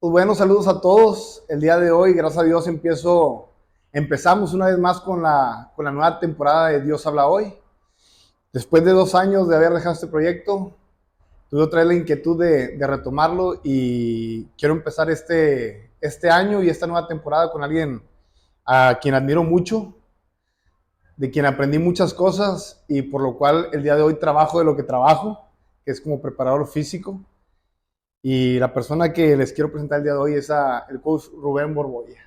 Pues bueno, saludos a todos. El día de hoy, gracias a Dios, empezamos una vez más con la nueva temporada de Dios habla hoy. Después de 2 años de haber dejado este proyecto, tuve otra vez la inquietud de retomarlo y quiero empezar este año y esta nueva temporada con alguien a quien admiro mucho, de quien aprendí muchas cosas y por lo cual el día de hoy trabajo de lo que trabajo, que es como preparador físico. Y la persona que les quiero presentar el día de hoy es el coach Rubén Borbolla.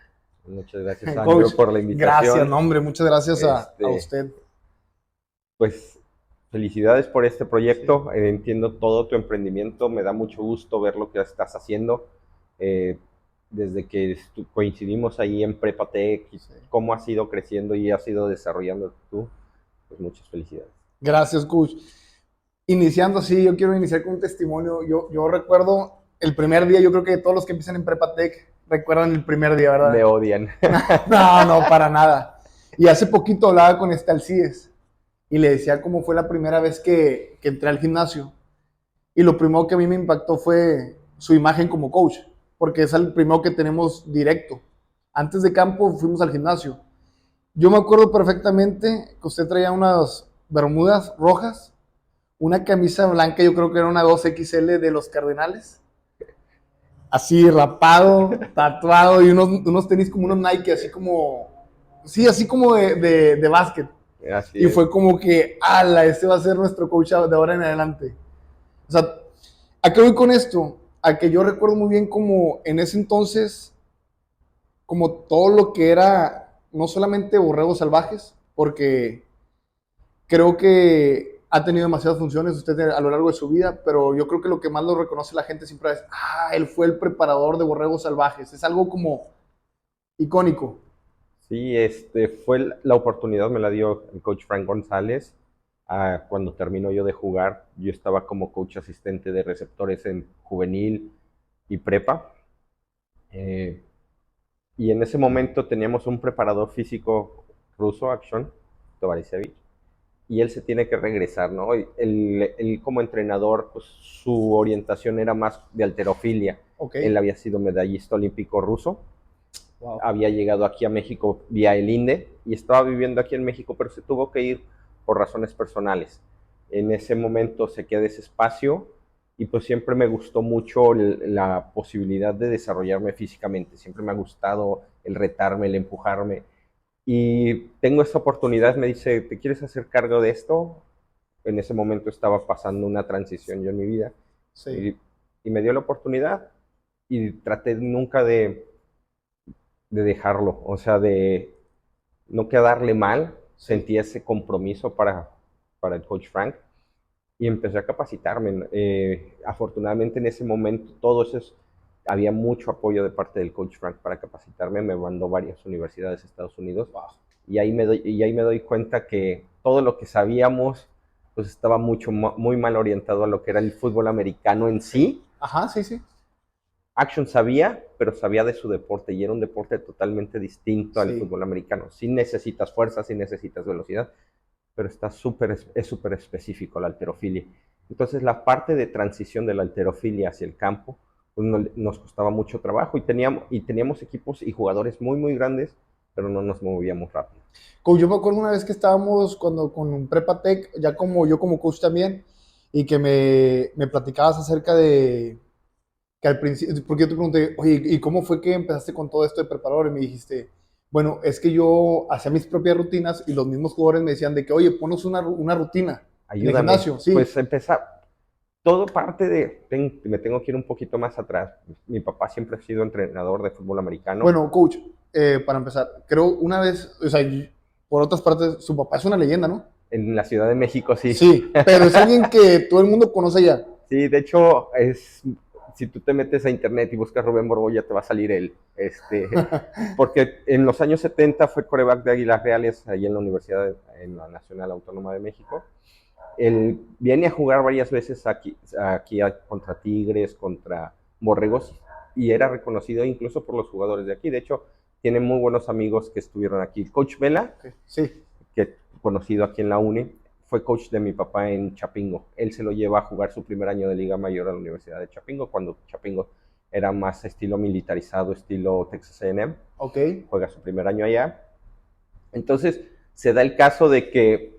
Muchas gracias, Coach, Andrew, por la gracias, invitación. no, hombre, muchas gracias a Este, usted. pues felicidades por este Sí, proyecto. Entiendo todo tu emprendimiento. Me da mucho gusto ver lo que estás haciendo. Eh, Desde que coincidimos ahí en Prepatec y sí. cómo has ido creciendo y has ido desarrollando tú, pues muchas felicidades. Gracias, coach. Iniciando así, yo quiero iniciar con un testimonio. Yo recuerdo el primer día, yo creo que todos los que empiezan en Prepatec recuerdan el primer día, Me ¿verdad? odian. No, no, para nada. Y hace poquito hablaba con Alcides y le decía cómo fue la primera vez que entré al gimnasio. Y lo primero que a mí me impactó fue su imagen como coach, porque es el primero que tenemos directo. Antes de campo fuimos al gimnasio. Yo me acuerdo perfectamente que usted traía unas bermudas rojas, una camisa blanca, yo creo que era una 2XL de los Cardenales, así rapado, tatuado y unos tenis como unos Nike, así como, sí, así como de básquet. Así Y es. fue como que, ala, este va a ser nuestro coach de ahora en adelante. O sea, ¿a qué voy con esto? A que yo recuerdo muy bien como en ese entonces, como todo lo que era, no solamente borregos salvajes, porque creo que ha tenido demasiadas funciones usted a lo largo de su vida, pero yo creo que lo que más lo reconoce la gente siempre es, él fue el preparador de borregos salvajes. Es algo como icónico. Sí, fue la oportunidad, me la dio el coach Frank González. Cuando terminó yo de jugar, yo estaba como coach asistente de receptores en juvenil y prepa. Eh, y en ese momento teníamos un preparador físico ruso, Action Tovarisevich, y él se tiene que regresar, ¿no? Y él como entrenador, pues su orientación era más de halterofilia. Ok. Él había sido medallista olímpico ruso, Wow. había llegado aquí a México vía el INDE y estaba viviendo aquí en México, pero se tuvo que ir por razones personales. En ese momento se queda ese espacio y pues siempre me gustó mucho la posibilidad de desarrollarme físicamente. Siempre me ha gustado el retarme, el empujarme. Y tengo esta oportunidad, me dice, ¿te quieres hacer cargo de esto? En ese momento estaba pasando una transición yo en mi vida Sí. y, y me dio la oportunidad y traté nunca de dejarlo, o sea, de no quedarle mal, Sí. sentí ese compromiso para el coach Frank y empecé a capacitarme. Afortunadamente en ese momento había mucho apoyo de parte del coach Frank para capacitarme, me mandó a varias universidades de Estados Unidos Wow. y ahí me doy cuenta que todo lo que sabíamos pues estaba muy mal orientado a lo que era el fútbol americano en Sí. sí. Ajá, sí, sí. Action sabía, pero sabía de su deporte y era un deporte totalmente distinto al Sí. fútbol americano. Sí necesitas fuerza, sí necesitas velocidad, pero es súper específico la halterofilia. Entonces la parte de transición de la halterofilia hacia el campo pues nos costaba mucho trabajo y teníamos equipos y jugadores muy grandes, pero no nos movíamos rápido. Coach, yo me acuerdo una vez que estábamos cuando con un Prepa Tech, ya como yo como coach también, y que me platicabas acerca de que al principio, porque yo te pregunté, oye, ¿y cómo fue que empezaste con todo esto de preparador? Y me dijiste, bueno, es que yo hacía mis propias rutinas y los mismos jugadores me decían de que, oye, ponos una rutina en el Ayúdame, gimnasio, sí. pues empezar, todo parte me tengo que ir un poquito más atrás. Mi papá siempre ha sido entrenador de fútbol americano. Bueno, coach, para empezar, creo una vez, o sea, por otras partes, su papá es una leyenda, ¿no? En la Ciudad de México, sí. Sí, pero es alguien que todo el mundo conoce ya. Sí, de hecho, si tú te metes a internet y buscas Rubén Borbolla, te va a salir él. Porque en los años 70 fue coreback de Águilas Reales, ahí en la Universidad, en la Nacional Autónoma de México. Él viene a jugar varias veces aquí contra Tigres, contra Borregos, y era reconocido incluso por los jugadores de aquí. De hecho, tiene muy buenos amigos que estuvieron aquí. Coach Vela, Okay, sí, que conocido aquí en la UNI, fue coach de mi papá en Chapingo. Él se lo lleva a jugar su primer año de Liga Mayor a la Universidad de Chapingo, cuando Chapingo era más estilo militarizado, estilo Texas A&M. Ok. Juega su primer año allá. Entonces, se da el caso de que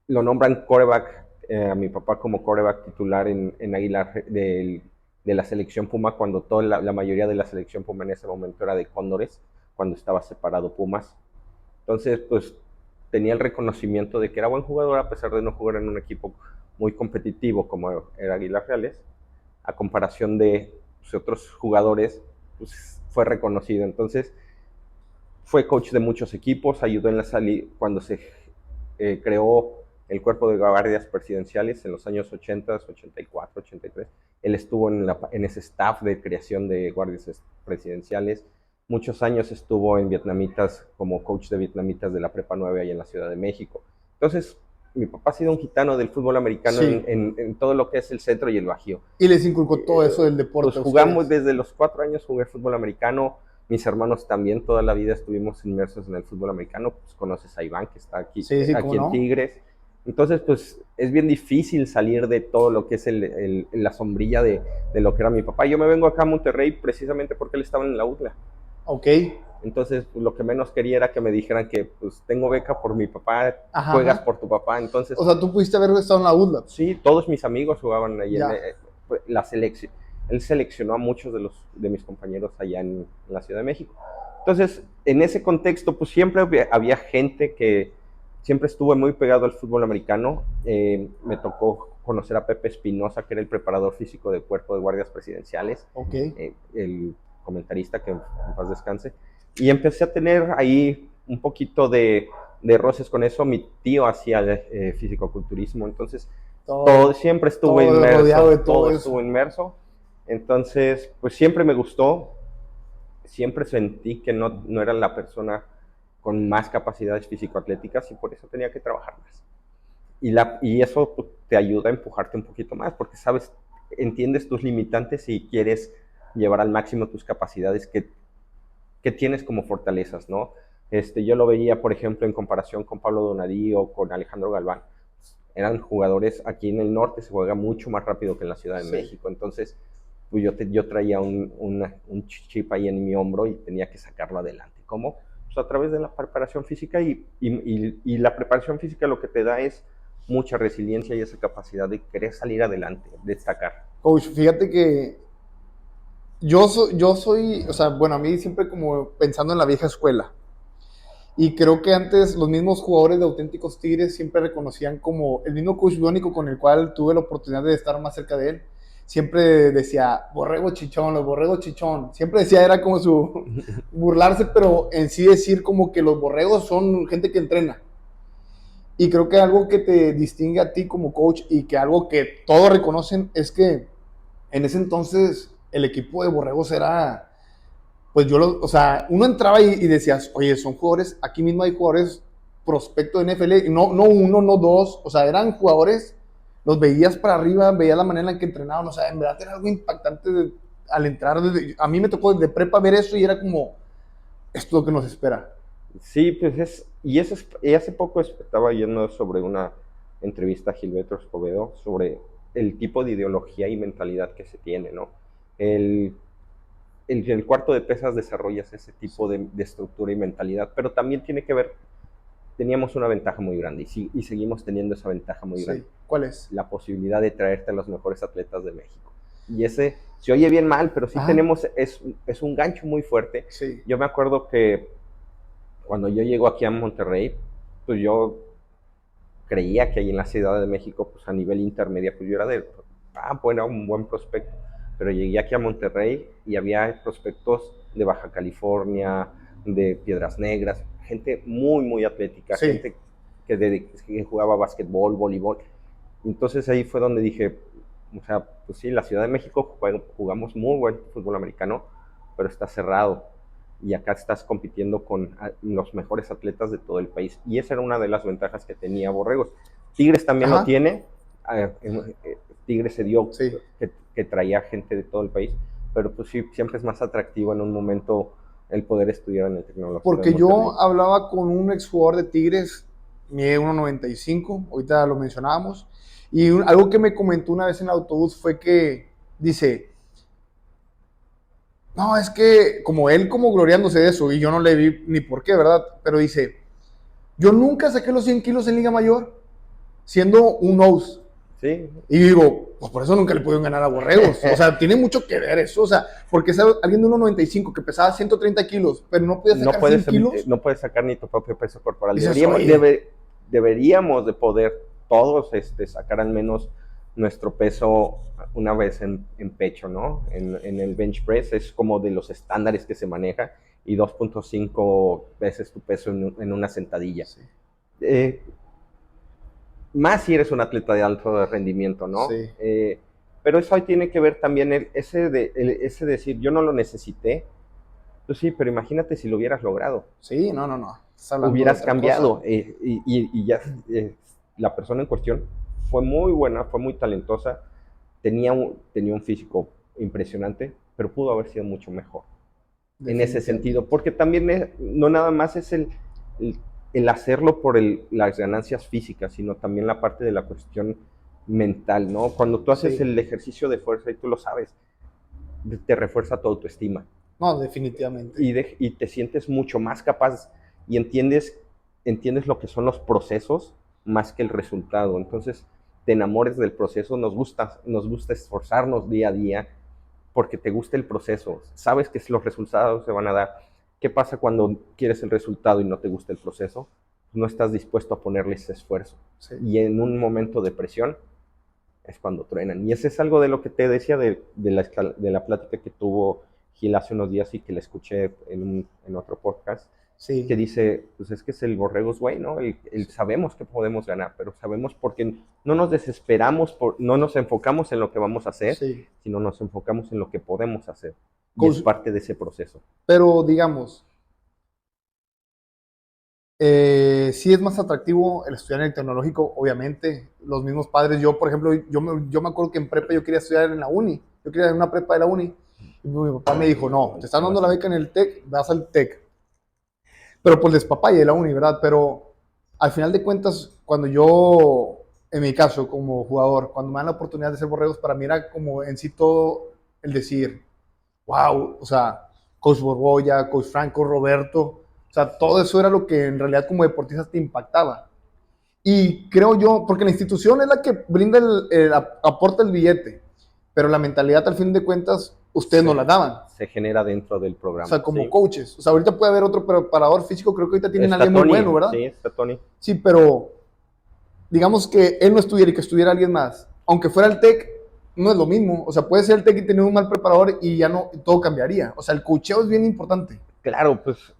lo nombran quarterback, a mi papá como quarterback titular en Águilas de la selección Puma, cuando toda la mayoría de la selección Puma en ese momento era de Cóndores, cuando estaba separado Pumas. Entonces, pues tenía el reconocimiento de que era buen jugador a pesar de no jugar en un equipo muy competitivo como era Águilas Reales. A comparación de pues, otros jugadores, pues fue reconocido. Entonces, fue coach de muchos equipos, ayudó en la salida cuando se creó el cuerpo de guardias presidenciales en los años 80, 84, 83. Él estuvo en ese staff de creación de guardias presidenciales. Muchos años estuvo en Vietnamitas como coach de Vietnamitas de la Prepa 9 ahí en la Ciudad de México. Entonces, mi papá ha sido un gitano del fútbol americano Sí. en todo lo que es el centro y el Bajío. Y les inculcó todo eso del deporte. Pues jugamos desde los 4 años, jugué fútbol americano. Mis hermanos también toda la vida estuvimos inmersos en el fútbol americano. Pues conoces a Iván, que está aquí, Sí, aquí en no. Tigres. Entonces, pues es bien difícil salir de todo lo que es la sombrilla de lo que era mi papá. Yo me vengo acá a Monterrey precisamente porque él estaba en la UDLA. Ok. Entonces, pues, lo que menos quería era que me dijeran que pues tengo beca por mi papá, Ajá, juegas por tu papá. Entonces, o sea, tú pudiste haber estado en la UDLA. Sí, todos mis amigos jugaban ahí Ya. en la selección. Él seleccionó a muchos de mis compañeros allá en la Ciudad de México. Entonces, en ese contexto, pues siempre había gente que siempre estuvo muy pegado al fútbol americano. Me tocó conocer a Pepe Espinosa, que era el preparador físico del cuerpo de guardias presidenciales. Ok. El comentarista, que en paz descanse. Y empecé a tener ahí un poquito de roces con eso. Mi tío hacía fisicoculturismo, entonces siempre estuvo inmerso. Rodeado de todo eso. Estuvo inmerso. Entonces, pues siempre me gustó. Siempre sentí que no era la persona con más capacidades físico-atléticas y por eso tenía que trabajar más. Y eso pues, te ayuda a empujarte un poquito más, porque sabes, entiendes tus limitantes y quieres llevar al máximo tus capacidades que tienes como fortalezas, ¿no? Yo lo veía, por ejemplo, en comparación con Pablo Donadío o con Alejandro Galván. Eran jugadores, aquí en el norte se juega mucho más rápido que en la Ciudad de México, entonces pues yo traía un chip ahí en mi hombro y tenía que sacarlo adelante. ¿Cómo? Pues a través de la preparación física y la preparación física lo que te da es mucha resiliencia y esa capacidad de querer salir adelante, destacar. Coach, fíjate que yo soy, o sea, bueno, a mí siempre como pensando en la vieja escuela. Y creo que antes los mismos jugadores de Auténticos Tigres siempre reconocían como el mismo coach biónico con el cual tuve la oportunidad de estar más cerca de él. Siempre decía, borrego chichón, los borregos chichón. Siempre decía, era como su burlarse, pero en sí decir como que los borregos son gente que entrena. Y creo que algo que te distingue a ti como coach y que algo que todos reconocen es que en ese entonces el equipo de borregos era pues o sea, uno entraba y decías, oye, son jugadores, aquí mismo hay jugadores prospecto de NFL, no uno, no dos, o sea, eran jugadores, los veías para arriba, veías la manera en que entrenaban, o sea, en verdad era algo impactante al entrar, a mí me tocó desde prepa ver eso y era como, esto es lo que nos espera. Sí, pues y hace poco estaba yendo sobre una entrevista a Gilberto Escobedo sobre el tipo de ideología y mentalidad que se tiene, ¿no? En el cuarto de pesas desarrollas ese tipo de estructura y mentalidad, pero también tiene que ver, teníamos una ventaja muy grande y seguimos teniendo esa ventaja muy grande. ¿Cuál es? La posibilidad de traerte a los mejores atletas de México. Y ese se oye bien mal, pero sí tenemos, es un gancho muy fuerte. Sí. Yo me acuerdo que cuando yo llego aquí a Monterrey, pues yo creía que ahí en la Ciudad de México, pues a nivel intermedia, pues yo era bueno, un buen prospecto. Pero llegué aquí a Monterrey y había prospectos de Baja California, de Piedras Negras, gente muy, muy atlética, sí. Gente que jugaba básquetbol, voleibol. Entonces ahí fue donde dije, o sea, pues sí, la Ciudad de México jugamos muy buen fútbol americano, pero está cerrado. Y acá estás compitiendo con los mejores atletas de todo el país. Y esa era una de las ventajas que tenía Borregos. Tigres también lo tiene. Tigres se dio que traía gente de todo el país, pero pues sí, siempre es más atractivo en un momento el poder estudiar en el tecnológico. Porque yo hablaba con un exjugador de Tigres, mide 1.95, ahorita lo mencionábamos, y algo que me comentó una vez en el autobús fue que, dice, no, es que como él como gloriándose de eso, y yo no le vi ni por qué, ¿verdad? Pero dice, yo nunca saqué los 100 kilos en Liga Mayor siendo un nose. Sí, Y digo, pues por eso nunca le pudieron ganar a Borregos. O sea, tiene mucho que ver eso. O sea, porque es alguien de 1.95 que pesaba 130 kilos, pero no podía sacar 100 kilos. no puedes sacar ni tu propio peso corporal. Dices, Deberíamos de poder todos sacar al menos nuestro peso una vez en pecho, ¿no? En el bench press es como de los estándares que se maneja y 2.5 veces tu peso en una sentadilla. Sí. Más si eres un atleta de alto rendimiento, ¿no? Sí. Pero eso ahí tiene que ver también ese decir, yo no lo necesité. Pues sí, pero imagínate si lo hubieras logrado. Sí, no. Hubieras cambiado y ya la persona en cuestión fue muy buena, fue muy talentosa, tenía un físico impresionante, pero pudo haber sido mucho mejor en ese sentido, porque también no nada más es el hacerlo por las ganancias físicas, sino también la parte de la cuestión mental, ¿no? Cuando tú haces el ejercicio de fuerza y tú lo sabes, te refuerza tu autoestima. No, definitivamente. Y te sientes mucho más capaz y entiendes lo que son los procesos más que el resultado. Entonces, te enamores del proceso, nos gusta esforzarnos día a día porque te gusta el proceso, sabes que los resultados se van a dar. ¿Qué pasa cuando quieres el resultado y no te gusta el proceso? No estás dispuesto a ponerle ese esfuerzo. Sí. Y en un momento de presión es cuando truenan. Y ese es algo de lo que te decía de la plática que tuvo Gil hace unos días y que le escuché en otro podcast. Sí. Que dice, pues es que es el Borregos Way, ¿no? Sabemos que podemos ganar, pero sabemos porque no nos desesperamos, no nos enfocamos en lo que vamos a hacer, sí, sino nos enfocamos en lo que podemos hacer. Y es parte de ese proceso. Pero digamos, sí es más atractivo el estudiar en el tecnológico, obviamente. Los mismos padres, yo por ejemplo, yo me acuerdo que en prepa yo quería estudiar en la uni, yo quería en una prepa de la uni. Y mi papá me dijo, no, te están dando la beca en el TEC, vas al TEC. Pero pues les papaya de la uni, ¿verdad? Pero al final de cuentas, cuando yo, en mi caso, como jugador, cuando me dan la oportunidad de ser Borregos, para mí era como en sí todo el decir, wow, o sea, Coach Borbolla, Coach Franco, Roberto, o sea, todo eso era lo que en realidad como deportista te impactaba. Y creo yo, porque la institución es la que brinda aporta el billete, pero la mentalidad al fin de cuentas, ustedes no la daban. Se genera dentro del programa. O sea, como coaches. O sea, ahorita puede haber otro preparador físico, creo que ahorita tienen a alguien muy bueno, ¿verdad? Sí, está Tony. Sí, pero digamos que él no estuviera y que estuviera alguien más, aunque fuera el TEC, no es lo mismo. O sea, puede ser el TEC y tener un mal preparador y ya no, todo cambiaría. O sea, el coacheo es bien importante. Claro, pues,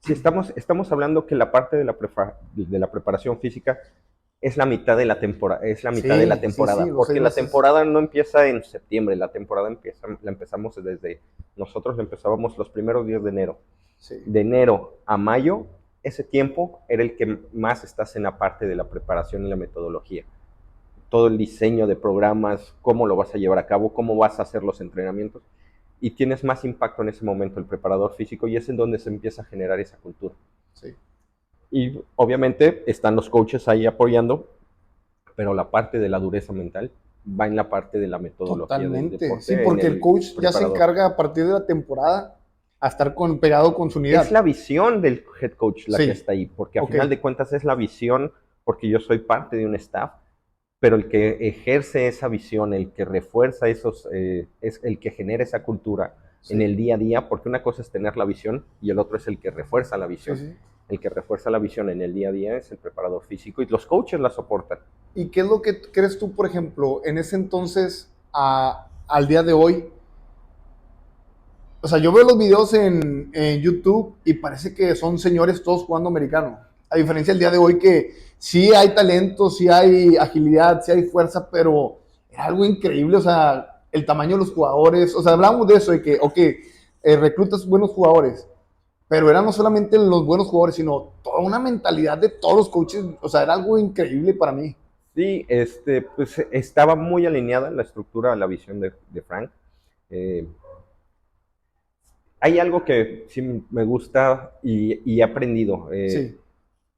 si estamos hablando que la parte de la preparación física es la mitad de la temporada, sí, porque la temporada no empieza en septiembre, la temporada la empezamos nosotros empezábamos los primeros días de enero. Sí. De enero a mayo, ese tiempo era el que más estás en la parte de la preparación y la metodología. Todo el diseño de programas, cómo lo vas a llevar a cabo, cómo vas a hacer los entrenamientos, y tienes más impacto en ese momento el preparador físico, y es en donde se empieza a generar esa cultura. Sí. Y obviamente están los coaches ahí apoyando, pero la parte de la dureza mental va en la parte de la metodología. Totalmente. Del deporte. Sí, porque el coach ya se encarga a partir de la temporada a estar pegado con su unidad. Es la visión del head coach la que está ahí, porque a final de cuentas es la visión, porque yo soy parte de un staff, pero el que ejerce esa visión, el que refuerza es el que genera esa cultura en el día a día, porque una cosa es tener la visión y el otro es el que refuerza la visión. Sí. El que refuerza la visión en el día a día es el preparador físico y los coaches la soportan. ¿Y qué es lo que crees tú, por ejemplo, en ese entonces al día de hoy? O sea, yo veo los videos en YouTube y parece que son señores todos jugando americano. A diferencia del día de hoy que sí hay talento, sí hay agilidad, sí hay fuerza, pero es algo increíble, o sea, el tamaño de los jugadores. O sea, hablamos de eso, de que, reclutas buenos jugadores, pero eran no solamente los buenos jugadores, sino toda una mentalidad de todos los coaches. O sea, era algo increíble para mí. Sí, pues estaba muy alineada la estructura, la visión de Frank. Hay algo que sí me gusta y he aprendido. Sí.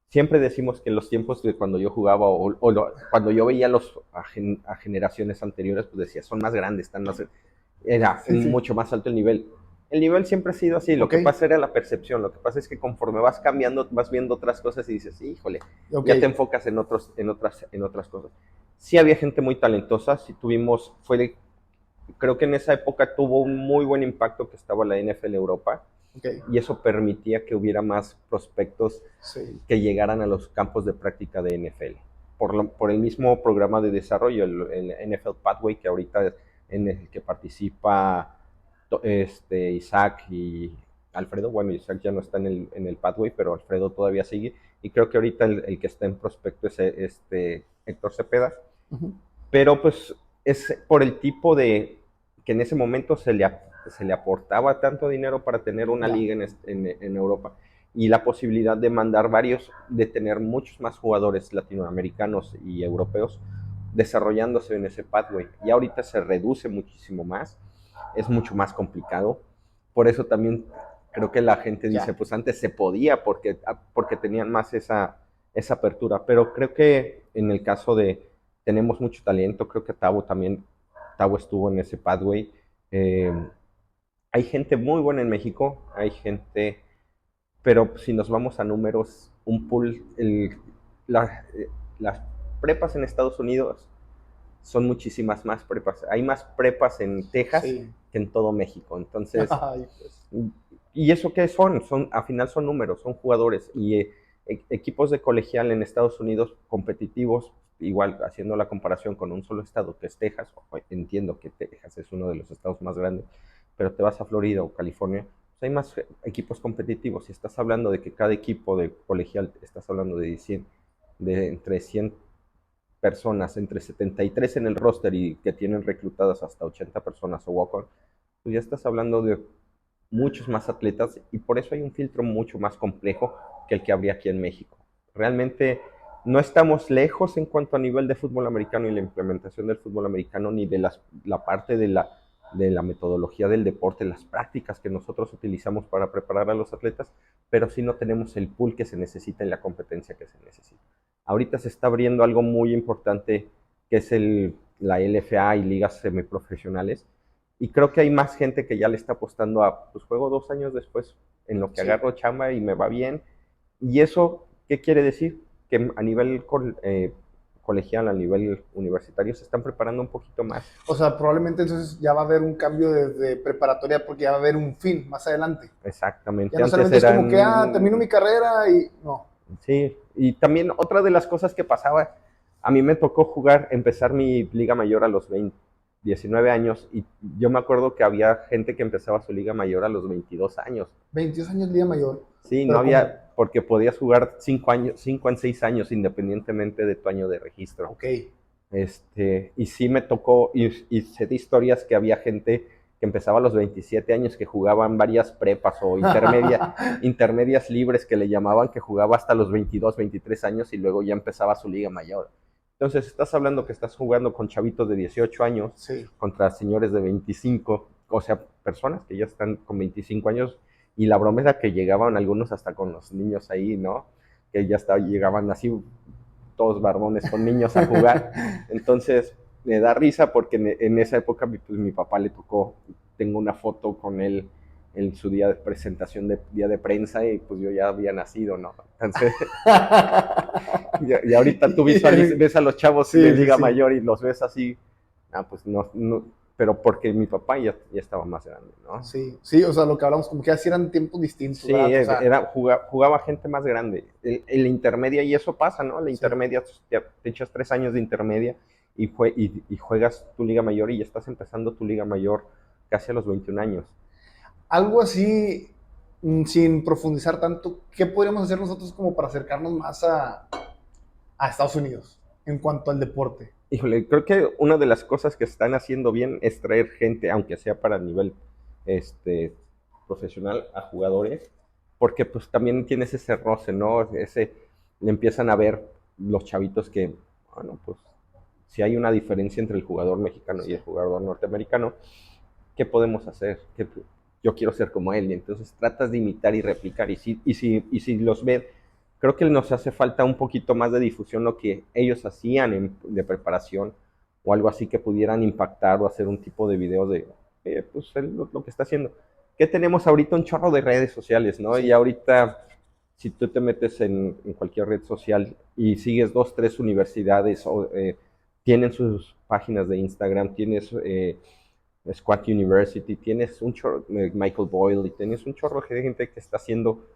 Siempre decimos que en los tiempos de cuando yo jugaba cuando yo veía a generaciones anteriores, pues decía, son más grandes, era mucho más alto el nivel. El nivel siempre ha sido así, lo Ok, que pasa era la percepción, lo que pasa es que conforme vas cambiando, vas viendo otras cosas y dices, híjole, ok, ya te enfocas en otras cosas. Sí había gente muy talentosa, sí tuvimos, creo que en esa época tuvo un muy buen impacto que estaba la NFL Europa, ok, y eso permitía que hubiera más prospectos sí, que llegaran a los campos de práctica de NFL. Por el mismo programa de desarrollo, el NFL Pathway, que ahorita en el que participa Isaac y Alfredo. Bueno, Isaac ya no está en el Pathway, pero Alfredo todavía sigue. Y creo que ahorita el que está en prospecto es Héctor Cepeda. ujú, Pero pues es por el tipo de que en ese momento se le aportaba tanto dinero para tener una ya, liga en Europa, y la posibilidad de mandar varios, de tener muchos más jugadores latinoamericanos y europeos desarrollándose en ese pathway. Y ahorita se reduce muchísimo más, es mucho más complicado. Por eso también creo que la gente dice, ya, pues antes se podía porque tenían más esa apertura. Pero creo que en el caso de tenemos mucho talento, creo que Tavo estuvo en ese pathway. Eh, Hay gente muy buena en México, hay gente, pero si nos vamos a números, un pool, las prepas en Estados Unidos son muchísimas más prepas. Hay más prepas en Texas sí. que en todo México. Entonces, Ay, pues, ¿y eso qué son? Al final son números, son jugadores. Y equipos de colegial en Estados Unidos competitivos, igual haciendo la comparación con un solo estado que es Texas, entiendo que Texas es uno de los estados más grandes, pero te vas a Florida o California, pues hay más equipos competitivos. Si estás hablando de que cada equipo de colegial, estás hablando de entre 100 personas, entre 73 en el roster y que tienen reclutadas hasta 80 personas o walk-on, pues ya estás hablando de muchos más atletas, y por eso hay un filtro mucho más complejo que el que habría aquí en México. Realmente no estamos lejos en cuanto a nivel de fútbol americano y la implementación del fútbol americano, ni de la parte de la metodología del deporte, las prácticas que nosotros utilizamos para preparar a los atletas, pero sí no tenemos el pool que se necesita en la competencia que se necesita. Ahorita se está abriendo algo muy importante, que es la LFA y ligas semiprofesionales, y creo que hay más gente que ya le está apostando a, pues juego 2 años después en lo que sí. agarro chamba y me va bien. ¿Y eso qué quiere decir? Que a nivel colegial, a nivel universitario, se están preparando un poquito más. O sea, probablemente entonces ya va a haber un cambio desde preparatoria porque ya va a haber un fin más adelante. Ya Exactamente. no Antes solamente es como que, termino eran, mi carrera y no. sí, y también otra de las cosas que pasaba, a mí me tocó empezar mi liga mayor a los 19 años, y yo me acuerdo que había gente que empezaba su liga mayor a los 22 años. 22 años día mayor. Sí, no Pero ¿cómo? había, porque podías jugar 5 años, 5 a 6 años independientemente de tu año de registro. Ok. Y sí me tocó, y sé de historias que había gente que empezaba a los 27 años, que jugaban varias prepas o intermedias libres que le llamaban, que jugaba hasta los 22, 23 años y luego ya empezaba su liga mayor. Entonces estás hablando que estás jugando con chavitos de 18 años Sí. contra señores de 25, o sea, personas que ya están con 25 años, y la broma era que llegaban algunos hasta con los niños ahí, ¿no? Que ya llegaban así todos barbones con niños a jugar. Entonces me da risa porque en esa época pues, mi papá le tocó, tengo una foto con él en su día de presentación, de día de prensa, y pues yo ya había nacido, ¿no? Entonces, y ahorita tú ves a los chavos de Sí, sí, Liga sí. Mayor y los ves así, pues no, pero porque mi papá ya estaba más grande, ¿no? Sí, sí, o sea, lo que hablamos, como que así eran tiempos distintos, Sí, ¿verdad? O sea, jugaba gente más grande. En la intermedia, y eso pasa, ¿no? La sí. intermedia, te echas 3 años de intermedia y juegas tu liga mayor, y ya estás empezando tu liga mayor casi a los 21 años. Algo así, sin profundizar tanto, ¿qué podríamos hacer nosotros como para acercarnos más a Estados Unidos en cuanto al deporte? Híjole, creo que una de las cosas que están haciendo bien es traer gente, aunque sea para nivel este, profesional, a jugadores, porque pues también tienes ese roce, ¿no? Le empiezan a ver los chavitos que, bueno, pues si hay una diferencia entre el jugador mexicano y Sí, el jugador norteamericano, ¿qué podemos hacer? Yo quiero ser como él, y entonces tratas de imitar y replicar, y si los ves, creo que nos hace falta un poquito más de difusión, lo que ellos hacían de preparación, o algo así que pudieran impactar, o hacer un tipo de video de, pues él lo que está haciendo. ¿Qué tenemos ahorita? Un chorro de redes sociales, ¿no? Y ahorita, si tú te metes en cualquier red social y sigues dos, tres universidades, tienen sus páginas de Instagram, tienes Squad University, tienes un chorro, Michael Boyle, y tienes un chorro de gente que está haciendo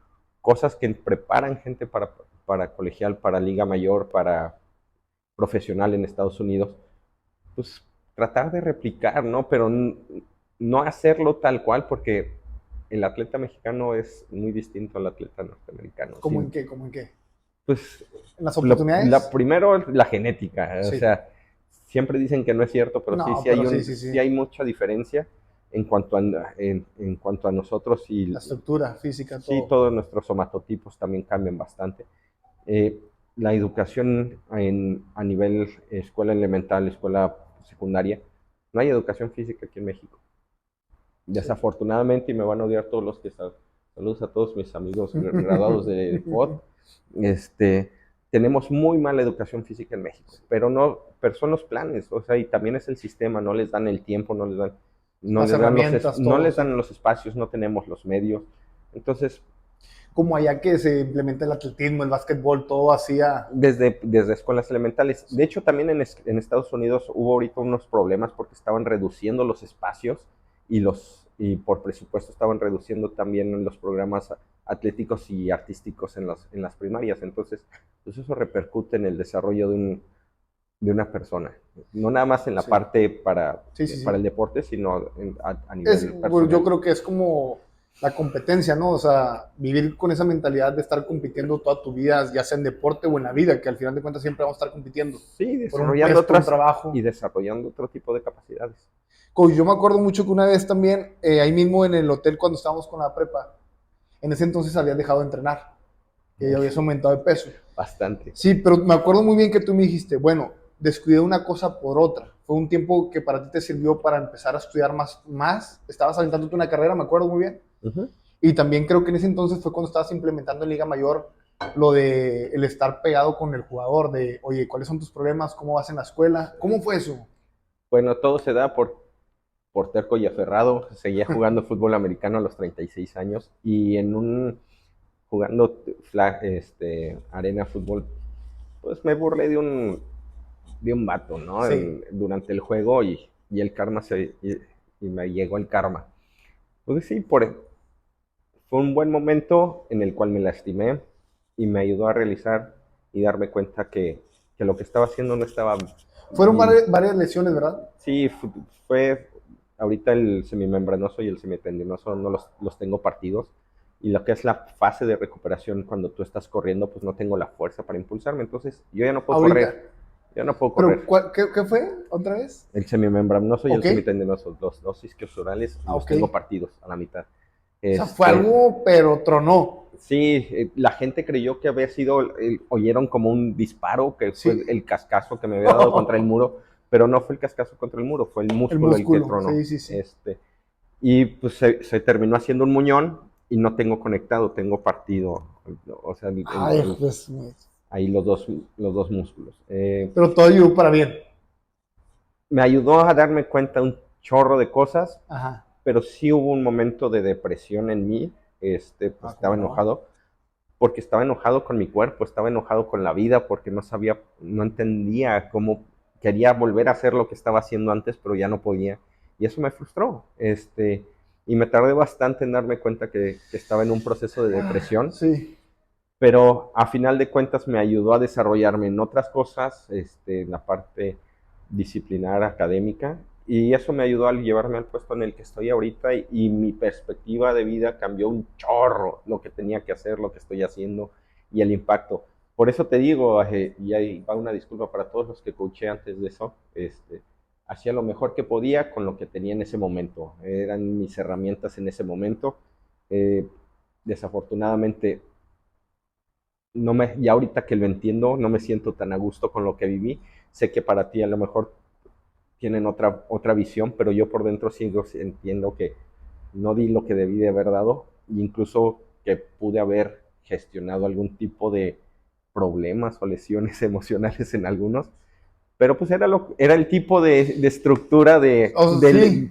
cosas que preparan gente para colegial, para liga mayor, para profesional en Estados Unidos, pues tratar de replicar, ¿no? Pero no hacerlo tal cual, porque el atleta mexicano es muy distinto al atleta norteamericano. ¿Cómo en Sí, qué? ¿Cómo en qué? pues ¿En las oportunidades? primero la genética, o Sí. sea, siempre dicen que no es cierto, pero sí, No, pero sí, sí, sí sí. hay mucha diferencia en cuanto a nosotros La y estructura física, sí, todo. todos nuestros somatotipos también cambian bastante. Eh, la educación a nivel escuela elemental, escuela secundaria, no hay educación física aquí en México. Sí. Desafortunadamente, y me van a odiar todos los que están. Saludos a todos mis amigos graduados de FOD. Este, tenemos muy mala educación física en México, pero son los planes, o sea, y también es el sistema, no les dan el tiempo, Las herramientas, no todo, les sí. dan los espacios, no tenemos los medios. Entonces, Como allá que se implementa el atletismo, el básquetbol, todo hacía. desde escuelas elementales. De hecho, también en Estados Unidos hubo ahorita unos problemas porque estaban reduciendo los espacios y por presupuesto estaban reduciendo también los programas atléticos y artísticos en las primarias. Entonces, pues eso repercute en el desarrollo de una persona. No nada más en la Sí, parte sí, sí, para sí. el deporte, sino a Es, nivel pues, yo personal. creo que es como la competencia, ¿no? O sea, vivir con esa mentalidad de estar compitiendo toda tu vida, ya sea en deporte o en la vida, que al final de cuentas siempre vamos a estar compitiendo Sí, por un desarrollando puesto, un otras y trabajo. desarrollando otro tipo de capacidades. Yo me acuerdo mucho que una vez también, ahí mismo en el hotel cuando estábamos con la prepa, en ese entonces habías dejado de entrenar, que ya habías aumentado de peso. Bastante. Sí, pero me acuerdo muy bien que tú me dijiste, bueno, descuidé una cosa por otra. Fue un tiempo que para ti te sirvió para empezar a estudiar más. Estabas alentándote una carrera, me acuerdo muy bien. Uh -huh. Y también creo que en ese entonces fue cuando estabas implementando en Liga Mayor lo de el estar pegado con el jugador, de, oye, ¿cuáles son tus problemas? ¿Cómo vas en la escuela? ¿Cómo fue eso? Bueno, todo se da por terco y aferrado. Seguía jugando fútbol americano a los 36 años y jugando arena fútbol, pues me burlé de un vato, ¿no? Sí, Durante el juego y el karma y me llegó el karma. Pues sí, fue un buen momento en el cual me lastimé y me ayudó a realizar y darme cuenta que lo que estaba haciendo no estaba fueron bien. varias lesiones, ¿verdad? Sí, fue ahorita el semimembranoso y el semitendinoso no los tengo partidos. Y lo que es la fase de recuperación cuando tú estás corriendo, pues no tengo la fuerza para impulsarme. Entonces, yo ya no puedo Ahorita. correr. Yo no puedo Pero, correr. ¿qué fue otra vez? El semimembranoso y el Ok, semitendinoso, los dos isquiosurales, los ok. tengo partidos a la mitad. O sea, fue Este, algo, pero tronó. sí, la gente creyó que había sido, oyeron como un disparo, que fue Sí. el cascazo que me había dado contra el muro, pero no fue el cascazo contra el muro, fue el El músculo el que músculo, tronó. sí, sí, sí. Y pues se terminó haciendo un muñón y no tengo conectado, tengo partido, o sea, Ay, pues, ahí los dos músculos. pero todo ayudó para bien. Me ayudó a darme cuenta un chorro de cosas, Ajá. pero sí hubo un momento de depresión en mí, pues Ah, estaba ¿cómo no? enojado, porque estaba enojado con mi cuerpo, estaba enojado con la vida, porque no entendía cómo quería volver a hacer lo que estaba haciendo antes, pero ya no podía. Y eso me frustró. Y me tardé bastante en darme cuenta que estaba en un proceso de depresión, Sí. pero a final de cuentas me ayudó a desarrollarme en otras cosas, en la parte disciplinar académica, y eso me ayudó a llevarme al puesto en el que estoy ahorita y mi perspectiva de vida cambió un chorro, lo que tenía que hacer, lo que estoy haciendo y el impacto. Por eso te digo, y ahí va una disculpa para todos los que coaché antes de eso, hacía lo mejor que podía con lo que tenía en ese momento, eran mis herramientas en ese momento. Eh, Desafortunadamente ya ahorita que lo entiendo, no me siento tan a gusto con lo que viví. Sé que para ti a lo mejor tienen otra visión, pero yo por dentro sigo entiendo que no di lo que debí de haber dado, e incluso que pude haber gestionado algún tipo de problemas o lesiones emocionales en algunos, Pero pues era el tipo de estructura Sí,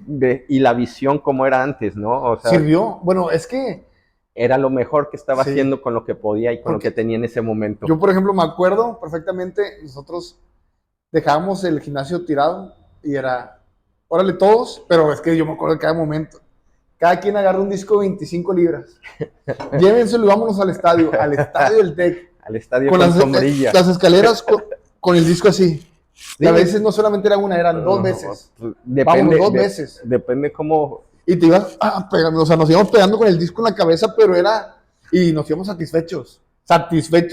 y la visión como era antes, ¿no? O sea, sirvió. Bueno, es que, era lo mejor que estaba sí, haciendo con lo que podía y con lo que porque tenía en ese momento. yo, por ejemplo, me acuerdo perfectamente, nosotros dejábamos el gimnasio tirado y era, órale todos, pero es que yo me acuerdo de cada momento. Cada quien agarra un disco de 25 libras. Llévenselo y vámonos al estadio del TEC, Al estadio con con sombrilla. las escaleras con el disco así. Y a Sí, veces no solamente era una, eran dos veces. pues, Vámonos, dos veces. depende cómo. Y te ibas pegando, o sea, nos íbamos pegando con el disco en la cabeza, pero era, y nos íbamos satisfechos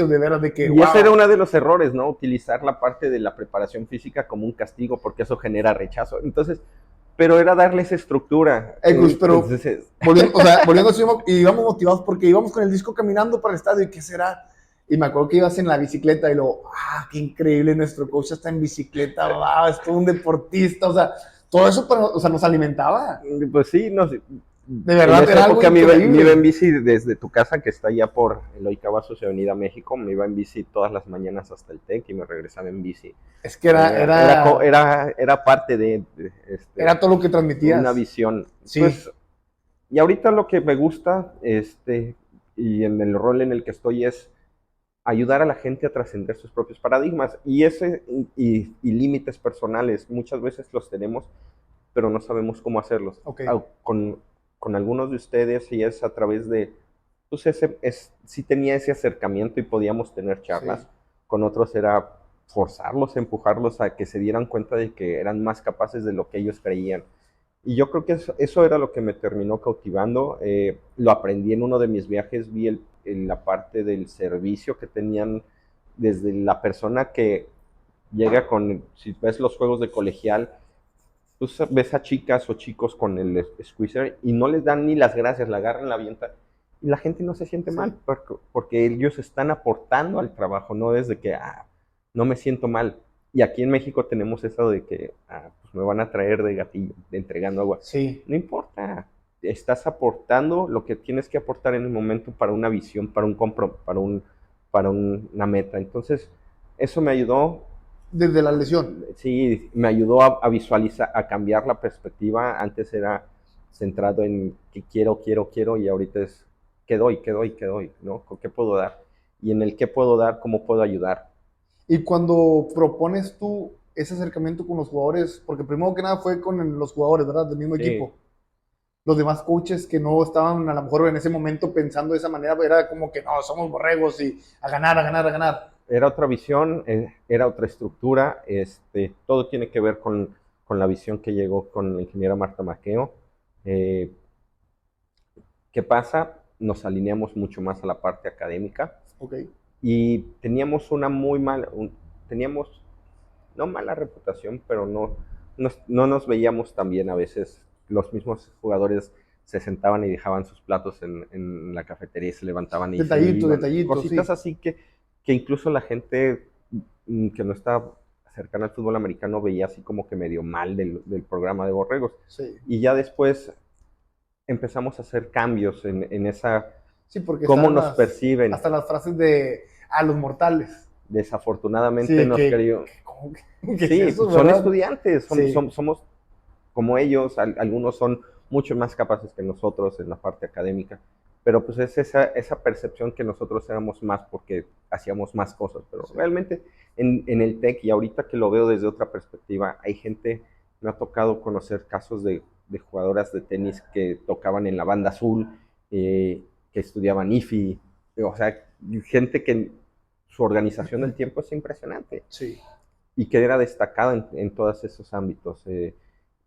de veras, de que, Y ese era wow. uno de los errores, ¿no? Utilizar la parte de la preparación física como un castigo, porque eso genera rechazo. Entonces, pero era darle esa estructura. Pero Entonces, volviendo, o sea, volviendo así, y íbamos motivados porque íbamos con el disco caminando para el estadio, ¿y qué será? Y me acuerdo que ibas en la bicicleta y luego, qué increíble, nuestro coach está en bicicleta, wow, es todo un deportista, o sea, todo eso o sea, nos alimentaba. pues sí, no, De en verdad, esa era algo época me iba en increíble. bici desde tu casa, que está allá por Eloy Cavazos y Avenida México. Me iba en bici todas las mañanas hasta el TEC y me regresaba en bici. Es que Era parte era todo lo que una transmitías. visión. Sí, Pues, y ahorita lo que me gusta, y en el rol en el que estoy, es ayudar a la gente a trascender sus propios paradigmas y límites personales. Muchas veces los tenemos, pero no sabemos cómo hacerlos. ok, Con algunos de ustedes, y es a través de, pues sí tenía ese acercamiento y podíamos tener sí. charlas. Con otros era forzarlos, empujarlos a que se dieran cuenta de que eran más capaces de lo que ellos creían. Y yo creo que eso era lo que me terminó cautivando. Lo aprendí en uno de mis viajes, vi la parte del servicio que tenían desde la persona que llega si ves los juegos de colegial, tú ves a chicas o chicos con el squeezer y no les dan ni las gracias, la agarran, la avientan. Y la gente no se siente Sí. mal porque ellos están aportando al trabajo, no desde que, no me siento mal. Y aquí en México tenemos eso de que, pues me van a traer de gatillo, entregando agua. Sí. No importa, estás aportando lo que tienes que aportar en el momento para una visión, para una meta. Entonces, eso me ayudó. Desde la lesión. Sí, me ayudó a visualizar, a cambiar la perspectiva. Antes era centrado en que quiero, y ahorita es qué doy, ¿no? ¿Qué puedo dar? Y en el qué puedo dar, cómo puedo ayudar. Y cuando propones tú ese acercamiento con los jugadores, porque primero que nada fue con los jugadores, ¿verdad? Del mismo Sí, equipo. Los demás coaches que no estaban a lo mejor en ese momento pensando de esa manera, era como que no, somos borregos y a ganar, a ganar, a ganar. era otra visión, era otra estructura. Todo tiene que ver con la visión que llegó con la ingeniera Marta Maqueo. Eh, ¿Qué pasa? Nos alineamos mucho más a la parte académica Ok. y teníamos teníamos no mala reputación, pero no nos veíamos tan bien a veces. Los mismos jugadores se sentaban y dejaban sus platos en la cafetería y se levantaban y se Detallito, iban. detallito, Cositas sí. así que incluso la gente que no está cercana al fútbol americano veía así como que medio mal del programa de Borregos. Sí. Y ya después empezamos a hacer cambios en esa, Sí, porque cómo estaban nos perciben. hasta las frases de a los mortales. Desafortunadamente Sí, nos querido. ¿cómo ¿qué es Sí, eso, pues son verdad? estudiantes, Sí, somos como ellos, algunos son mucho más capaces que nosotros en la parte académica, pero pues es esa percepción que nosotros éramos más porque hacíamos más cosas, pero sí. realmente en el TEC, y ahorita que lo veo desde otra perspectiva, hay gente, me ha tocado conocer casos de jugadoras de tenis que tocaban en la banda azul, que estudiaban IFI, o sea, gente que su organización del tiempo es impresionante Sí. y que era destacada en todos esos ámbitos.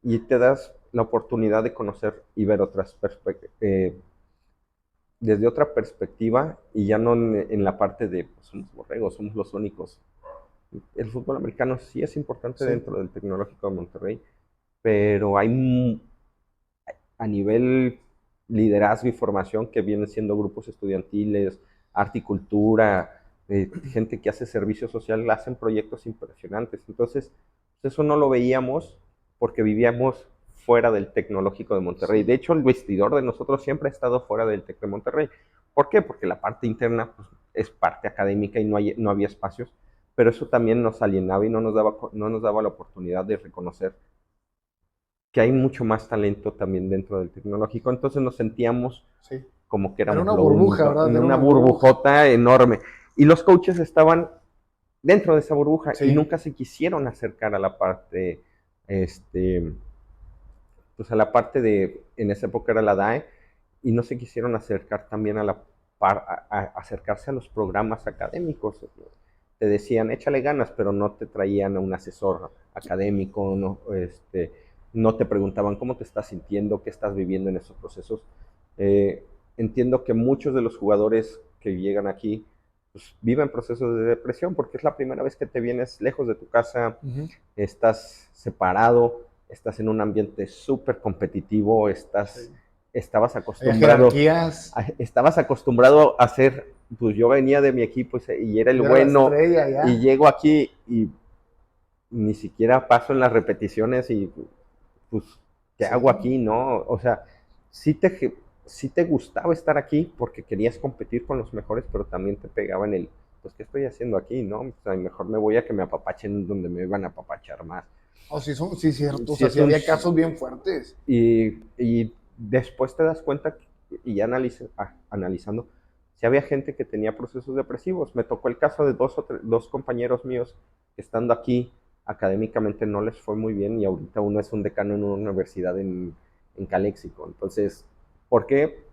Y te das la oportunidad de conocer y ver desde otra perspectiva y ya no en la parte de pues, somos borregos, somos los únicos. El fútbol americano sí es importante Sí. dentro del Tecnológico de Monterrey, pero hay a nivel liderazgo y formación que vienen siendo grupos estudiantiles, arte y cultura, gente que hace servicio social, hacen proyectos impresionantes. Entonces, pues eso no lo veíamos porque vivíamos fuera del Tecnológico de Monterrey. Sí. De hecho, el vestidor de nosotros siempre ha estado fuera del Tec de Monterrey. ¿Por qué? Porque la parte interna pues, es parte académica y no había espacios, pero eso también nos alienaba y no nos daba la oportunidad de reconocer que hay mucho más talento también dentro del tecnológico. Entonces nos sentíamos Sí. como que Era éramos una lo burbuja, único, ¿verdad? en Era una una burbuja. burbujota enorme. Y los coaches estaban dentro de esa burbuja y Sí. nunca se quisieron acercar a la parte, pues a la parte de, en esa época era la DAE, y no se quisieron acercar también a acercarse a los programas académicos. Te decían, échale ganas, pero no te traían a un asesor académico, no te preguntaban cómo te estás sintiendo, qué estás viviendo en esos procesos. Eh, Entiendo que muchos de los jugadores que llegan aquí pues, viven procesos de depresión porque es la primera vez que te vienes lejos de tu casa, Uh-huh. estás separado, estás en un ambiente súper competitivo, Sí. Había jerarquías. estabas acostumbrado a hacer, pues yo venía de mi equipo y era el Yo era la bueno, estrella y ya. llego aquí y ni siquiera paso en las repeticiones y pues, ¿qué hago Sí. aquí? No, o sea, sí te gustaba estar aquí porque querías competir con los mejores, pero también te pegaba en el, pues, ¿qué estoy haciendo aquí? No, o sea, mejor me voy a que me apapachen donde me van a apapachar más. Oh, sí, sí, cierto. O Si sea, es sí un, había casos bien fuertes. y después te das cuenta, y ya analizando, si había gente que tenía procesos depresivos. Me tocó el caso de dos compañeros míos que estando aquí académicamente no les fue muy bien y ahorita uno es un decano en una universidad en Caléxico. Entonces, ¿por qué?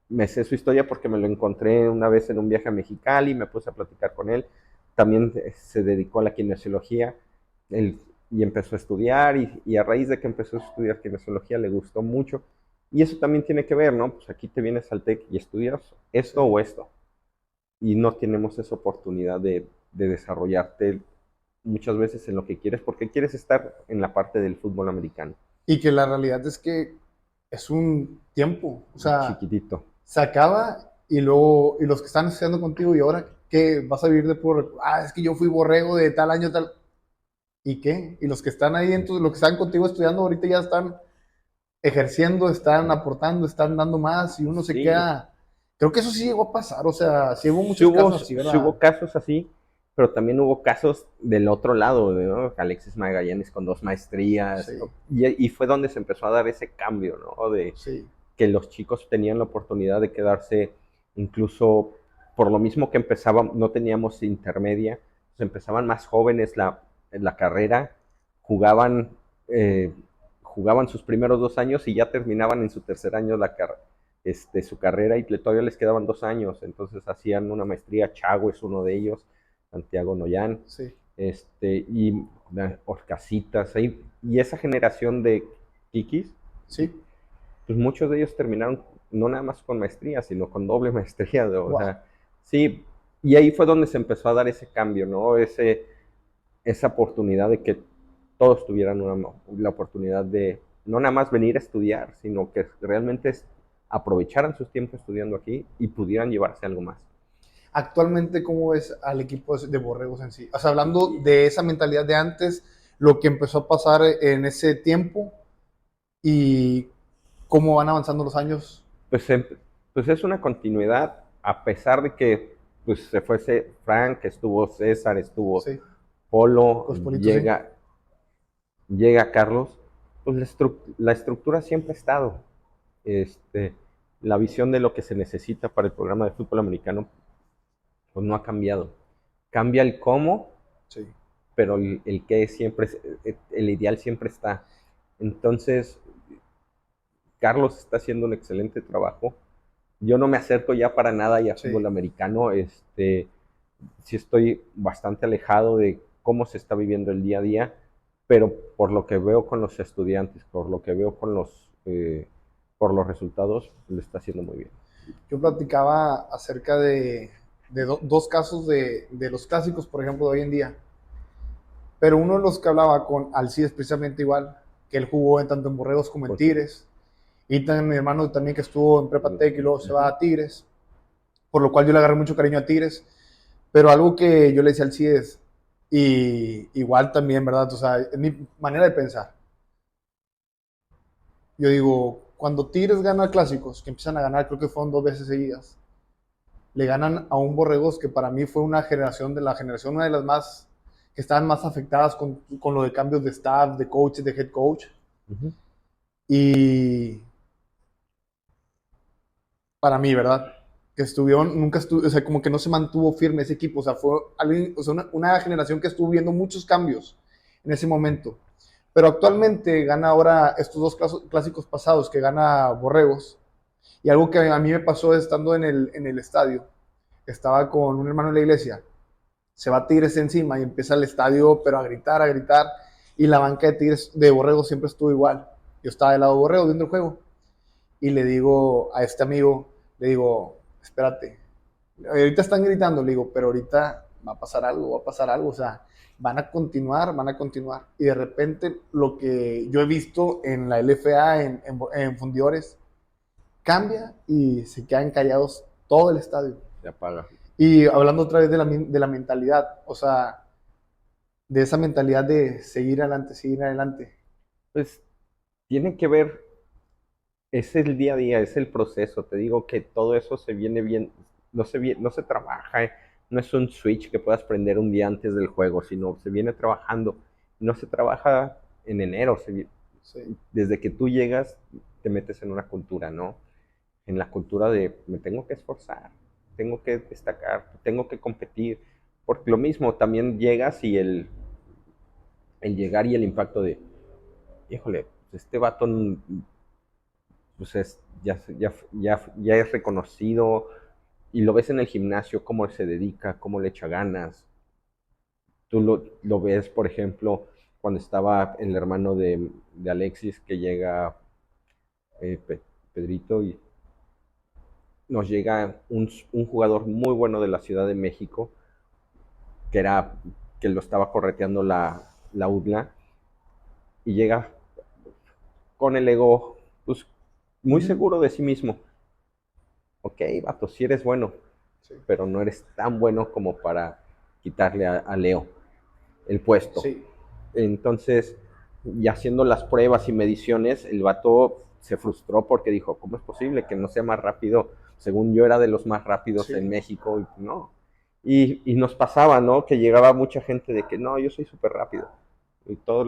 Me sé su historia porque me lo encontré una vez en un viaje a Mexicali, me puse a platicar con él. También se dedicó a la kinesiología. Él y empezó a estudiar y a raíz de que empezó a estudiar kinesiología le gustó mucho. Y eso también tiene que ver, ¿no? Pues aquí te vienes al TEC y estudias esto Sí. o esto. Y no tenemos esa oportunidad de desarrollarte muchas veces en lo que quieres, porque quieres estar en la parte del fútbol americano. Y que la realidad es que es un tiempo. O sea, Chiquitito. se acaba y luego, y los que están estudiando contigo, y ahora, ¿qué? ¿Vas a vivir de puro? Ah, es que yo fui borrego de tal año, tal. ¿Y qué? Y los que están ahí, entonces, los que están contigo estudiando ahorita ya están ejerciendo, están aportando, están dando más, y uno se Sí, queda. Creo que eso sí llegó a pasar, o sea, sí hubo sí muchos hubo, casos así, sí ¿verdad? hubo casos así, pero también hubo casos del otro lado, ¿no? Alexis Magallanes con 2 maestrías, Sí, y fue donde se empezó a dar ese cambio, ¿no? De sí, que los chicos tenían la oportunidad de quedarse incluso por lo mismo que empezaban, no teníamos intermedia, pues empezaban más jóvenes la carrera, jugaban, eh, jugaban sus primeros 2 años y ya terminaban en su tercer año su carrera y todavía les quedaban 2 años, entonces hacían una maestría. Chago es uno de ellos, Santiago Noyán, sí, y Orcasitas, y esa generación de Kikis, sí. pues muchos de ellos terminaron no nada más con maestría, sino con doble maestría, ¿no? O Wow. sea, sí, y ahí fue donde se empezó a dar ese cambio, ¿no? Esa oportunidad de que todos tuvieran la oportunidad de no nada más venir a estudiar, sino que realmente aprovecharan sus tiempos estudiando aquí y pudieran llevarse algo más. Actualmente, ¿cómo ves al equipo de Borregos en sí? O sea, hablando de esa mentalidad de antes, lo que empezó a pasar en ese tiempo y cómo van avanzando los años. Pues, pues es una continuidad, a pesar de que pues, se fuese Frank, estuvo César, estuvo Sí, Polo, los politos, sí. llega Carlos, pues la estructura siempre ha estado. Este, la visión de lo que se necesita para el programa de fútbol americano, pues no ha cambiado. Cambia el cómo, Sí, pero el qué siempre, el ideal siempre está. Entonces, Carlos está haciendo un excelente trabajo. Yo no me acerco ya para nada ya a fútbol sí. americano. Sí estoy bastante alejado de cómo se está viviendo el día a día, pero por lo que veo con los estudiantes, por lo que veo por los resultados, lo está haciendo muy bien. Yo platicaba acerca de dos casos de los clásicos, por ejemplo, de hoy en día. Pero uno de los que hablaba con Alcides precisamente igual, que él jugó en tanto en Borregos como en Pues, Tigres. Y también mi hermano también que estuvo en Prepa Tech y luego se va a Tigres, por lo cual yo le agarré mucho cariño a Tigres. Pero algo que yo le decía al Alcides, y igual también, ¿verdad? O sea, es mi manera de pensar. Yo digo, cuando Tigres gana clásicos, que empiezan a ganar, creo que fueron 2 veces seguidas, le ganan a un Borregos que para mí fue una generación de la generación, una de las más, que estaban más afectadas con lo de cambios de staff, de coach, de head coach. Ujú. Y para mí, ¿verdad? Que estuvieron, nunca estuvo, o sea, como que no se mantuvo firme ese equipo. O sea, fue alguien, o sea, una generación que estuvo viendo muchos cambios en ese momento. Pero actualmente gana ahora estos dos clásicos pasados que gana Borregos. Y algo que a mí me pasó estando en el estadio, estaba con un hermano en la iglesia, se va Tigres encima y empieza el estadio, pero a gritar, y la banca de Tigres de Borregos siempre estuvo igual. Yo estaba del lado de Borregos viendo el juego, y le digo a este amigo, le digo, espérate, ahorita están gritando, le digo, pero ahorita va a pasar algo, o sea, van a continuar. Y de repente lo que yo he visto en la LFA, en fundidores, cambia y se quedan callados todo el estadio. Se apaga. Y hablando otra vez de la mentalidad, o sea, de esa mentalidad de seguir adelante, seguir adelante. Pues tiene que ver, es el día a día, es el proceso. Te digo que todo eso se viene bien, no se trabaja, no es un switch que puedas prender un día antes del juego, sino se viene trabajando. No se trabaja en enero, Sí, desde que tú llegas te metes en una cultura, ¿no? En la cultura de me tengo que esforzar, tengo que destacar, tengo que competir, porque lo mismo, también llegas y el llegar y el impacto de, híjole, este vato pues ya es reconocido y lo ves en el gimnasio, cómo se dedica, cómo le echa ganas. Tú lo ves, por ejemplo, cuando estaba el hermano de Alexis, que llega Pedrito, y nos llega un jugador muy bueno de la Ciudad de México, que era que lo estaba correteando la UDLA, y llega con el ego pues, muy seguro de sí mismo. Ok, vato, si eres bueno, sí, pero no eres tan bueno como para quitarle a Leo el puesto. sí. Entonces, y haciendo las pruebas y mediciones, el vato se frustró porque dijo, ¿cómo es posible que no sea más rápido? Según yo era de los más rápidos en Sí. México, y no. Y nos pasaba, ¿no? Que llegaba mucha gente de que no, yo soy súper rápido. Y todos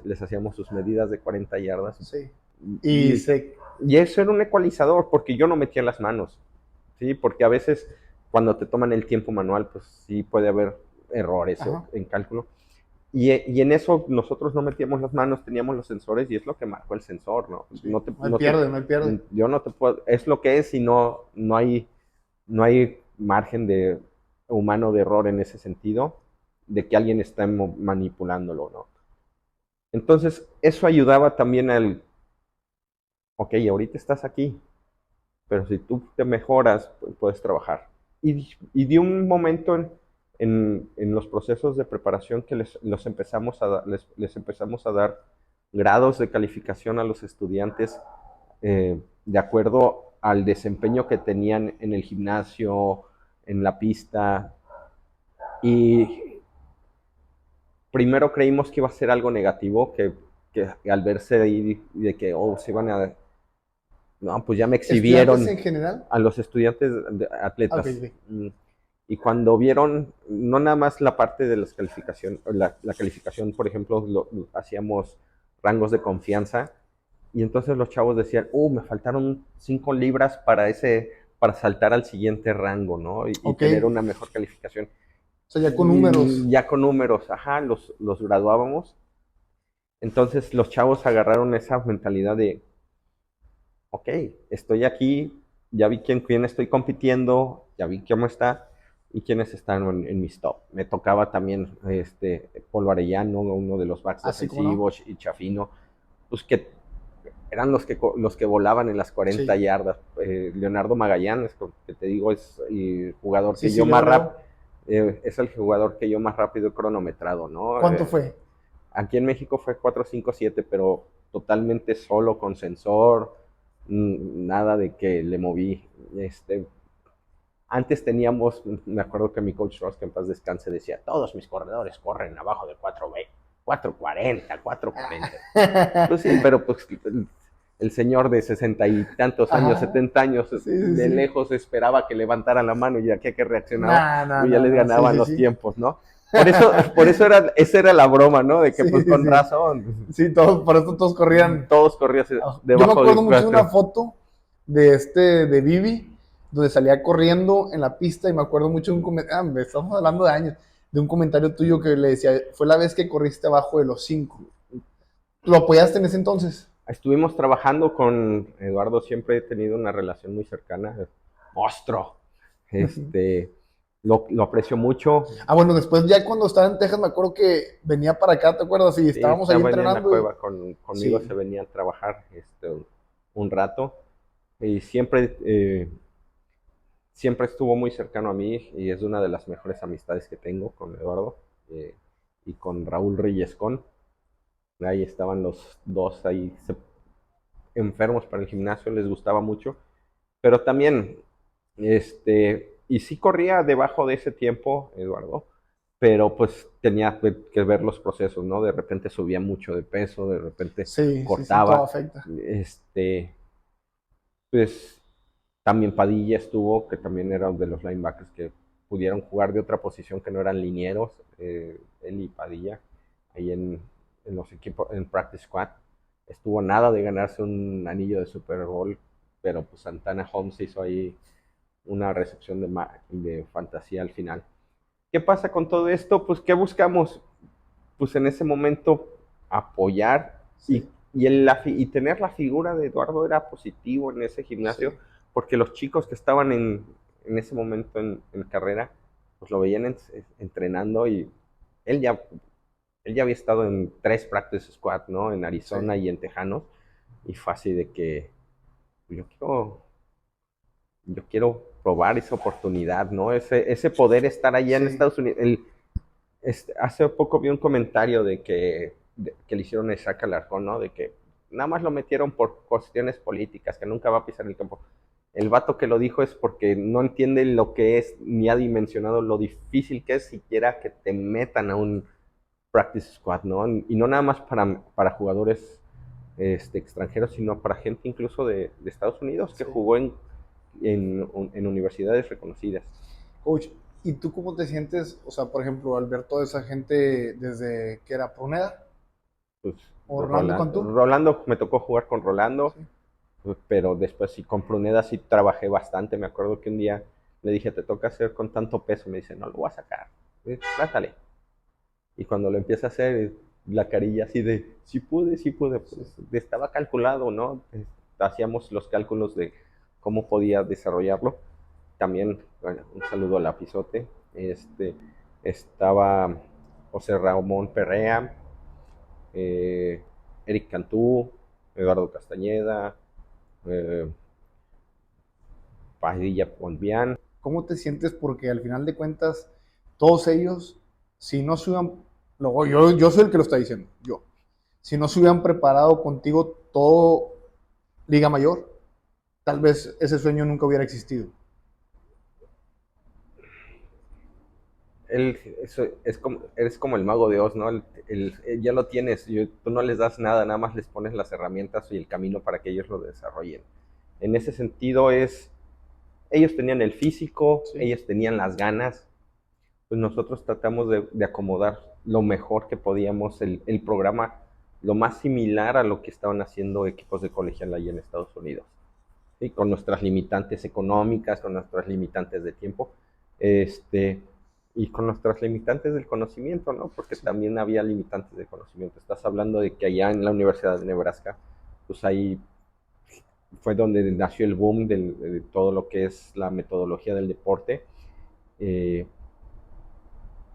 les hacíamos sus medidas de 40 yardas. Sí. Y Y, se, y eso era un ecualizador porque yo no metía las manos. ¿Sí? Porque a veces cuando te toman el tiempo manual, pues sí puede haber errores ajá, en cálculo. Y en eso nosotros no metíamos las manos, teníamos los sensores y es lo que marcó el sensor, ¿no? sí. No hay pierde, no hay pierde. Yo no te puedo, es lo que es y no hay margen de humano de error en ese sentido, de que alguien está manipulándolo, ¿no? Entonces, eso ayudaba también al, ok, ahorita estás aquí, pero si tú te mejoras, puedes trabajar. Y de un momento en los procesos de preparación que les empezamos a dar grados de calificación a los estudiantes de acuerdo al desempeño que tenían en el gimnasio, en la pista. Y primero creímos que iba a ser algo negativo, que al verse ahí de que, oh, se iban a no, pues ya me ¿Estudiantes exhibieron en general? a los estudiantes Ah, ok, atletas. ok. Y cuando vieron, no nada más la parte de las calificación, la calificación, por ejemplo, hacíamos rangos de confianza, y entonces los chavos decían, me faltaron 5 libras para saltar al siguiente rango, ¿no? Y Ok. tener una mejor calificación. O sea, ya con Y números. ya con números, ajá, los graduábamos. Entonces los chavos agarraron esa mentalidad de, ok, estoy aquí, ya vi quién estoy compitiendo, ya vi cómo está y quiénes están en mis top. Me tocaba también Polo Arellano, uno de los backs Así como no. defensivos, y Chafino, pues que eran los que volaban en las 40 Sí. yardas. Leonardo Magallanes, que te digo, es el jugador Sí, que sí, yo Leo, más Leo. rápido, es el jugador que yo más rápido he cronometrado, ¿no? ¿Cuánto fue? Aquí en México fue 4.57, pero totalmente solo, con sensor, nada de que le moví. Antes teníamos, me acuerdo que mi coach Ross, que en paz descanse, decía, todos mis corredores corren abajo de 4.20, 4.40, 4.40. Pues sí, pero pues el señor de 60 y tantos años, Ajá. 70 años, Sí, sí, de sí. lejos esperaba que levantaran la mano y aquí que reaccionaba, No, no, pues ya no, les no. Sí, ganaban sí, los sí. tiempos, ¿no? esa era la broma, ¿no? De que Sí, pues con sí. razón, Sí, por eso todos corrían. todos corrían Yo me debajo acuerdo del mucho de una cuatro. foto de Vivi, donde salía corriendo en la pista y me acuerdo mucho de un comentario, estamos hablando de años, de un comentario tuyo que le decía, fue la vez que corriste abajo de los 5. ¿Lo apoyaste en ese entonces? Estuvimos trabajando con Eduardo, siempre he tenido una relación muy cercana. Monstruo. Este, lo aprecio mucho. Bueno, después ya cuando estaba en Texas me acuerdo que venía para acá, ¿te acuerdas? Y Sí, estábamos ahí estaba en la entrenando y... cueva conmigo, se Sí, venía a trabajar un rato. Y siempre estuvo muy cercano a mí y es una de las mejores amistades que tengo con Eduardo y con Raúl Reyescón. Ahí estaban los dos ahí enfermos para el gimnasio, les gustaba mucho. Pero también, y sí corría debajo de ese tiempo, Eduardo, pero pues tenía que ver los procesos, ¿no? De repente subía mucho de peso, de repente sí, sí, sí, todo cortaba. afecta. Pues también Padilla estuvo, que también era de los linebackers que pudieron jugar de otra posición que no eran linieros, él y Padilla, ahí en los equipos, en Practice Squad. Estuvo nada de ganarse un anillo de Super Bowl, pero pues Santana Holmes hizo ahí una recepción de fantasía al final. ¿Qué pasa con todo esto? Pues, ¿qué buscamos? Pues en ese momento apoyar Sí, y tener la figura de Eduardo era positivo en ese gimnasio, sí, porque los chicos que estaban en ese momento en carrera, pues lo veían entrenando y él ya, él ya había estado en 3 practice squad, ¿no? En sí, Arizona y en Tejanos, y fue así de que yo quiero, yo quiero probar esa oportunidad, ¿no? Ese poder estar allá en sí. Estados Unidos. Hace poco vi un comentario que le hicieron a Isaac Alarcón, ¿no? De que nada más lo metieron por cuestiones políticas, que nunca va a pisar el campo. El vato que lo dijo es porque no entiende lo que es, ni ha dimensionado lo difícil que es siquiera que te metan a un practice squad, ¿no? Y no nada más para jugadores extranjeros, sino para gente incluso de Estados Unidos que Sí. jugó en universidades reconocidas. Coach, ¿y tú cómo te sientes, o sea, por ejemplo, al ver toda esa gente desde que era Pruneda Pues, o Orlando Cantú? Rolando, me tocó jugar con Rolando, Sí. pero después sí con Pruneda sí trabajé bastante. Me acuerdo que un día le dije, te toca hacer con tanto peso. Me dice, no lo voy a sacar, trátale. Y cuando lo empieza a hacer, la carilla así de, sí pude, pues estaba calculado, ¿no? Hacíamos los cálculos de cómo podía desarrollarlo. También, bueno, un saludo a la Pisote. Estaba José Ramón Perrea, eh, Eric Cantú, Eduardo Castañeda, eh, Padilla Ponvián. ¿Cómo te sientes? Porque al final de cuentas, todos ellos, si no se hubieran, luego yo soy el que lo está diciendo, yo, si no se hubieran preparado contigo todo Liga Mayor, tal vez ese sueño nunca hubiera existido. Eres como el mago de Oz, ¿no? Ya lo tienes, tú no les das nada, nada más les pones las herramientas y el camino para que ellos lo desarrollen. En ese sentido ellos tenían el físico, Sí, ellos tenían las ganas, pues nosotros tratamos de acomodar lo mejor que podíamos el programa, lo más similar a lo que estaban haciendo equipos de colegial allá en Estados Unidos. ¿Sí? Con nuestras limitantes económicas, con nuestras limitantes de tiempo, y con nuestras limitantes del conocimiento, ¿no? Porque sí. también había limitantes de conocimiento. Estás hablando de que allá en la Universidad de Nebraska, pues ahí fue donde nació el boom de todo lo que es la metodología del deporte. Eh,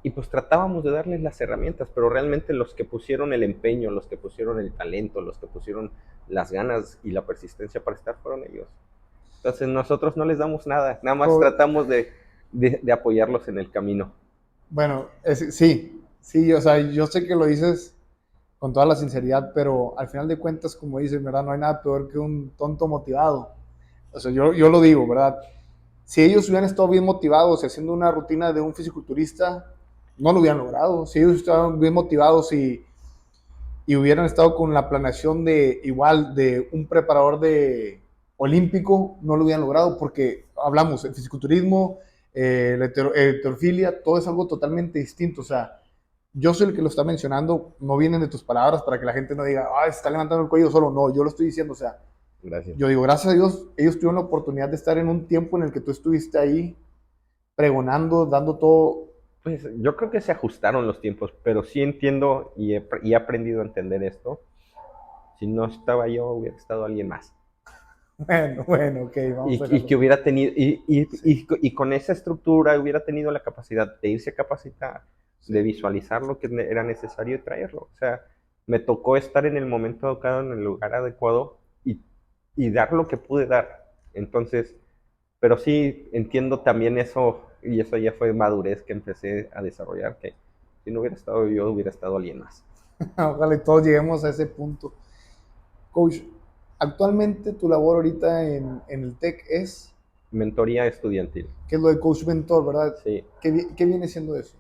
y pues tratábamos de darles las herramientas, pero realmente los que pusieron el empeño, los que pusieron el talento, los que pusieron las ganas y la persistencia para estar fueron ellos. Entonces nosotros no les damos nada, nada más Co- tratamos de apoyarlos en el camino. Bueno, sí, sí, o sea, yo sé que lo dices con toda la sinceridad, pero al final de cuentas, como dices, ¿verdad? No hay nada peor que un tonto motivado. O sea, yo lo digo, ¿verdad? Si ellos hubieran estado bien motivados y haciendo una rutina de un fisiculturista, no lo hubieran logrado. Si ellos estaban bien motivados y hubieran estado con la planeación de igual de un preparador de olímpico, no lo hubieran logrado porque hablamos, el fisiculturismo heterofilia, todo es algo totalmente distinto. O sea, yo soy el que lo está mencionando, no vienen de tus palabras para que la gente no diga, ah, se está levantando el cuello solo. No, yo lo estoy diciendo, o sea, Gracias. yo digo, gracias a Dios, ellos tuvieron la oportunidad de estar en un tiempo en el que tú estuviste ahí pregonando, dando todo. Pues yo creo que se ajustaron los tiempos, pero sí entiendo y he aprendido a entender esto. Si no estaba yo, hubiera estado alguien más. Bueno, ok, vamos a Y dejarlo. que hubiera tenido, Sí, y con esa estructura hubiera tenido la capacidad de irse a capacitar, de sí. visualizar lo que era necesario y traerlo. O sea, me tocó estar en el momento adecuado, en el lugar adecuado y dar lo que pude dar. Entonces, pero sí entiendo también eso, y eso ya fue madurez que empecé a desarrollar, que si no hubiera estado yo, hubiera estado alguien más. Ojalá y todos lleguemos a ese punto. Coach, actualmente tu labor ahorita en el TEC es, Mentoría estudiantil. ¿qué es lo de coach mentor, verdad? Sí. ¿Qué viene siendo eso?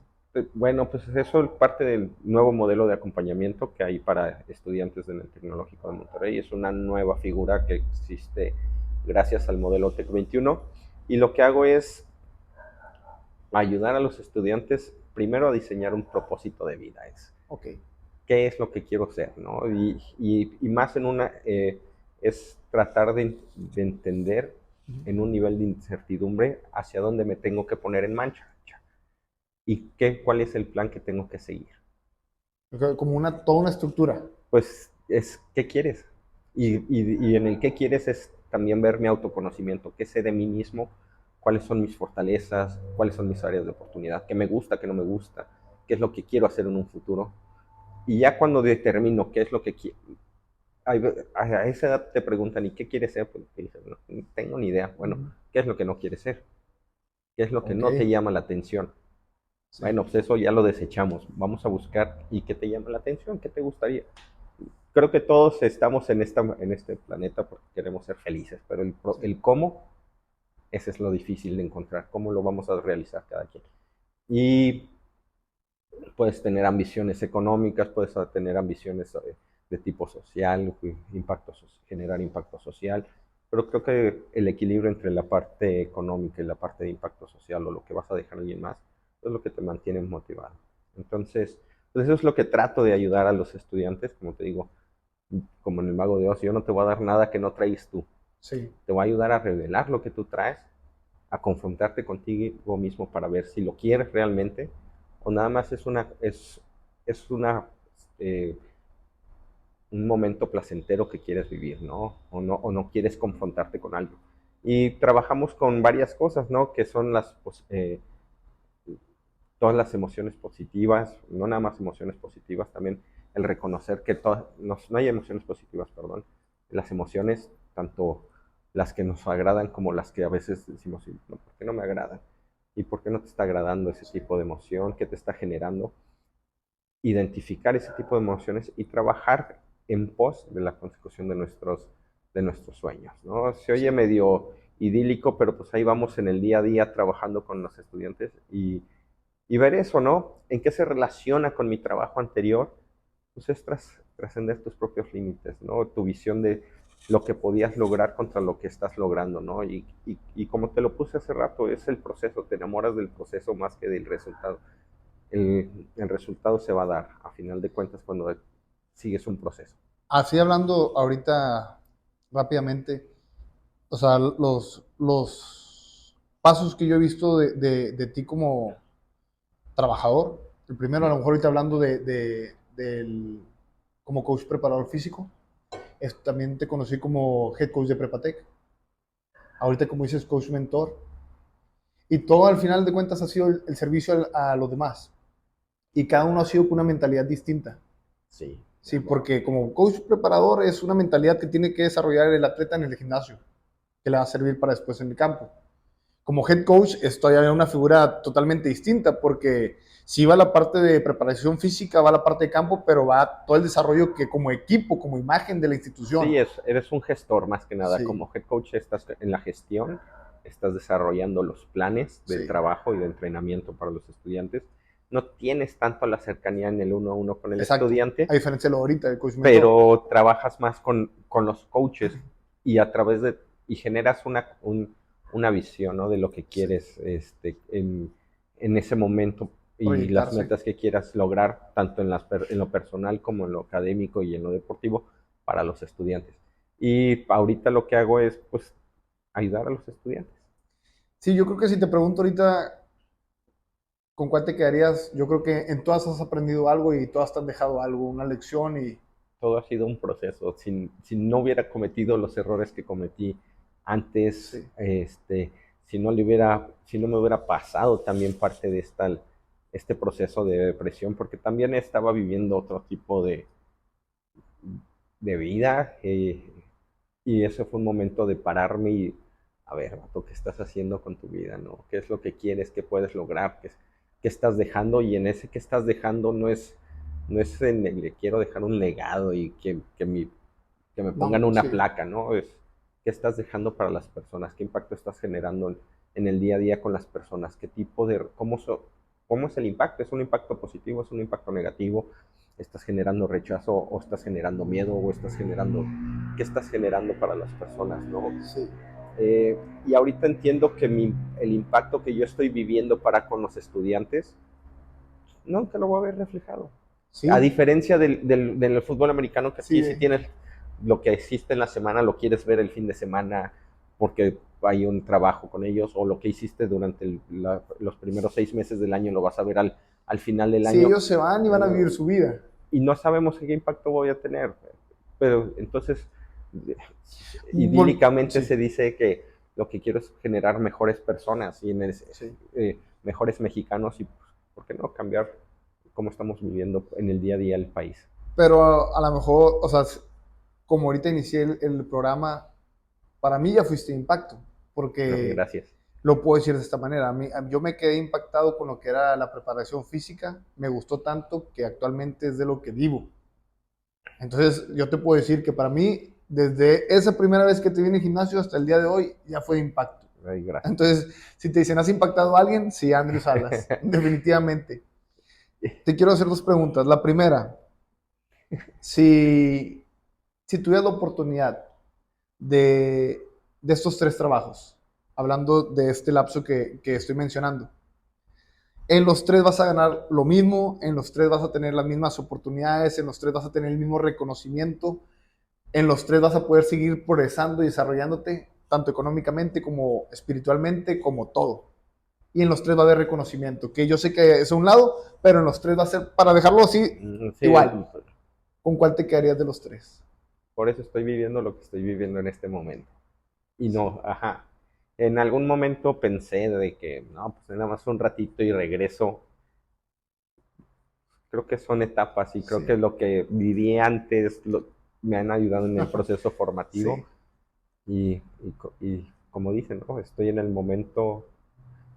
Bueno, pues eso es parte del nuevo modelo de acompañamiento que hay para estudiantes en el Tecnológico de Monterrey. Es una nueva figura que existe gracias al modelo TEC 21. Y lo que hago es ayudar a los estudiantes primero a diseñar un propósito de vida. Ok. ¿Qué es lo que quiero ser? ¿No? Y más en es tratar de entender en un nivel de incertidumbre hacia dónde me tengo que poner en marcha y cuál es el plan que tengo que seguir. Como toda una estructura. Pues es qué quieres. Y en el qué quieres es también ver mi autoconocimiento, qué sé de mí mismo, cuáles son mis fortalezas, cuáles son mis áreas de oportunidad, qué me gusta, qué no me gusta, qué es lo que quiero hacer en un futuro. Y ya cuando determino qué es lo que quiero, a esa edad te preguntan, ¿y qué quieres ser? Pues te dices, no, no tengo ni idea. Bueno, ¿qué es lo que no quieres ser? ¿Qué es lo que Ok. no te llama la atención? Sí. Bueno, pues eso ya lo desechamos. Vamos a buscar, ¿y qué te llama la atención? ¿Qué te gustaría? Creo que todos estamos en este planeta porque queremos ser felices, pero Sí. el cómo, ese es lo difícil de encontrar, cómo lo vamos a realizar cada quien. Y puedes tener ambiciones económicas, puedes tener ambiciones de tipo social, generar impacto social, pero creo que el equilibrio entre la parte económica y la parte de impacto social o lo que vas a dejar a alguien más es lo que te mantiene motivado. Entonces, pues eso es lo que trato de ayudar a los estudiantes, como te digo, como en el Mago de Oz, yo no te voy a dar nada que no traes tú. Sí. Te voy a ayudar a revelar lo que tú traes, a confrontarte contigo mismo para ver si lo quieres realmente o nada más es una eh, un momento placentero que quieres vivir, ¿no? O no quieres confrontarte con algo. Y trabajamos con varias cosas, ¿no? Que son todas las emociones positivas, no nada más emociones positivas, también el reconocer que no hay emociones positivas, perdón. Las emociones, tanto las que nos agradan como las que a veces decimos, no, ¿por qué no me agradan? ¿Y por qué no te está agradando ese tipo de emoción? ¿Qué te está generando? Identificar ese tipo de emociones y trabajar en pos de la consecución de nuestros sueños, ¿no? Se oye Sí. medio idílico, pero pues ahí vamos en el día a día trabajando con los estudiantes y ver eso, ¿no? En qué se relaciona con mi trabajo anterior, pues es trascender tus propios límites, ¿no? Tu visión de lo que podías lograr contra lo que estás logrando, ¿no? Y como te lo puse hace rato, es el proceso, te enamoras del proceso más que del resultado. El resultado se va a dar, a final de cuentas, cuando sigues un proceso. Así hablando ahorita rápidamente, o sea, los pasos que yo he visto de ti como trabajador. El primero, a lo mejor ahorita hablando como coach preparador físico. También te conocí como head coach de Prepatec. Ahorita, como dices, coach mentor. Y todo al final de cuentas ha sido el servicio a los demás. Y cada uno ha sido con una mentalidad distinta. Sí, Sí, porque como coach preparador es una mentalidad que tiene que desarrollar el atleta en el gimnasio, que le va a servir para después en el campo. Como head coach es todavía una figura totalmente distinta, porque sí va la parte de preparación física, va la parte de campo, pero va todo el desarrollo que como equipo, como imagen de la institución. sí eres un gestor más que nada. Sí, Como head coach estás en la gestión, estás desarrollando los planes de sí, trabajo y de entrenamiento para los estudiantes. No tienes tanto la cercanía en el uno a uno con el exacto. A estudiante, diferencia de lo ahorita, del coach mentor. pero trabajas más con los coaches y a través de, y generas una visión, ¿no? De lo que Sí. quieres en ese momento y las Proyectarse. metas que quieras lograr, tanto en lo personal como en lo académico y en lo deportivo, para los estudiantes. Y ahorita lo que hago es, pues, ayudar a los estudiantes. Sí, yo creo que si te pregunto ahorita con cuál te quedarías, yo creo que en todas has aprendido algo y todas te han dejado algo, una lección y Todo ha sido un proceso. Si no hubiera cometido los errores que cometí antes, sí, si no me hubiera pasado también parte de este proceso de depresión, porque también estaba viviendo otro tipo de vida, y ese fue un momento de pararme y, a ver, vato, ¿qué estás haciendo con tu vida, no? ¿Qué es lo que quieres? ¿Qué puedes lograr? ¿Qué estás dejando? Y en ese que estás dejando no es en el que quiero dejar un legado y que me pongan no, una sí, placa, ¿no? Es qué estás dejando para las personas, qué impacto estás generando en el día a día con las personas, qué tipo de, cómo es el impacto, es un impacto positivo, es un impacto negativo, estás generando rechazo o estás generando miedo o estás generando, qué estás generando para las personas, ¿no? sí, Eh, y ahorita entiendo que el impacto que yo estoy viviendo para con los estudiantes, nunca lo voy a ver reflejado. A sí, diferencia del fútbol americano, que sí, aquí sí tienes lo que existe en la semana, lo quieres ver el fin de semana porque hay un trabajo con ellos, o lo que hiciste durante los primeros 6 meses del año lo vas a ver al final del sí, año. ellos se van y van a vivir su vida. Y no sabemos qué impacto voy a tener. Pero entonces, idílicamente Sí, se dice que lo que quiero es generar mejores personas y sí. mejores mexicanos y, ¿por qué no cambiar cómo estamos viviendo en el día a día el país? Pero a lo mejor, o sea, como ahorita inicié el programa, para mí ya fuiste impacto, porque Gracias. lo puedo decir de esta manera. Yo me quedé impactado con lo que era la preparación física, me gustó tanto que actualmente es de lo que vivo. Entonces, yo te puedo decir que para mí, desde esa primera vez que te vi en el gimnasio hasta el día de hoy, ya fue de impacto. Ay, gracias. Entonces, si te dicen, ¿has impactado a alguien? Sí, Andrew Salas, definitivamente. Te quiero hacer dos preguntas. La primera, si, si tuvieras la oportunidad de, de estos tres trabajos, hablando de este lapso que estoy mencionando, en los tres vas a ganar lo mismo, en los tres vas a tener las mismas oportunidades, en los tres vas a tener el mismo reconocimiento, en los tres vas a poder seguir progresando y desarrollándote, tanto económicamente como espiritualmente, como todo. Y en los tres va a haber reconocimiento, que yo sé que es a un lado, pero en los tres va a ser, para dejarlo así, Sí, igual. ¿Con cuál te quedarías de los tres? por eso estoy viviendo lo que estoy viviendo en este momento. Y Sí. no, ajá. En algún momento pensé de que, no, pues nada más un ratito y regreso. Creo que son etapas y creo Sí. que lo que viví antes me han ayudado en el proceso formativo Sí. y como dicen, ¿no? Estoy en el momento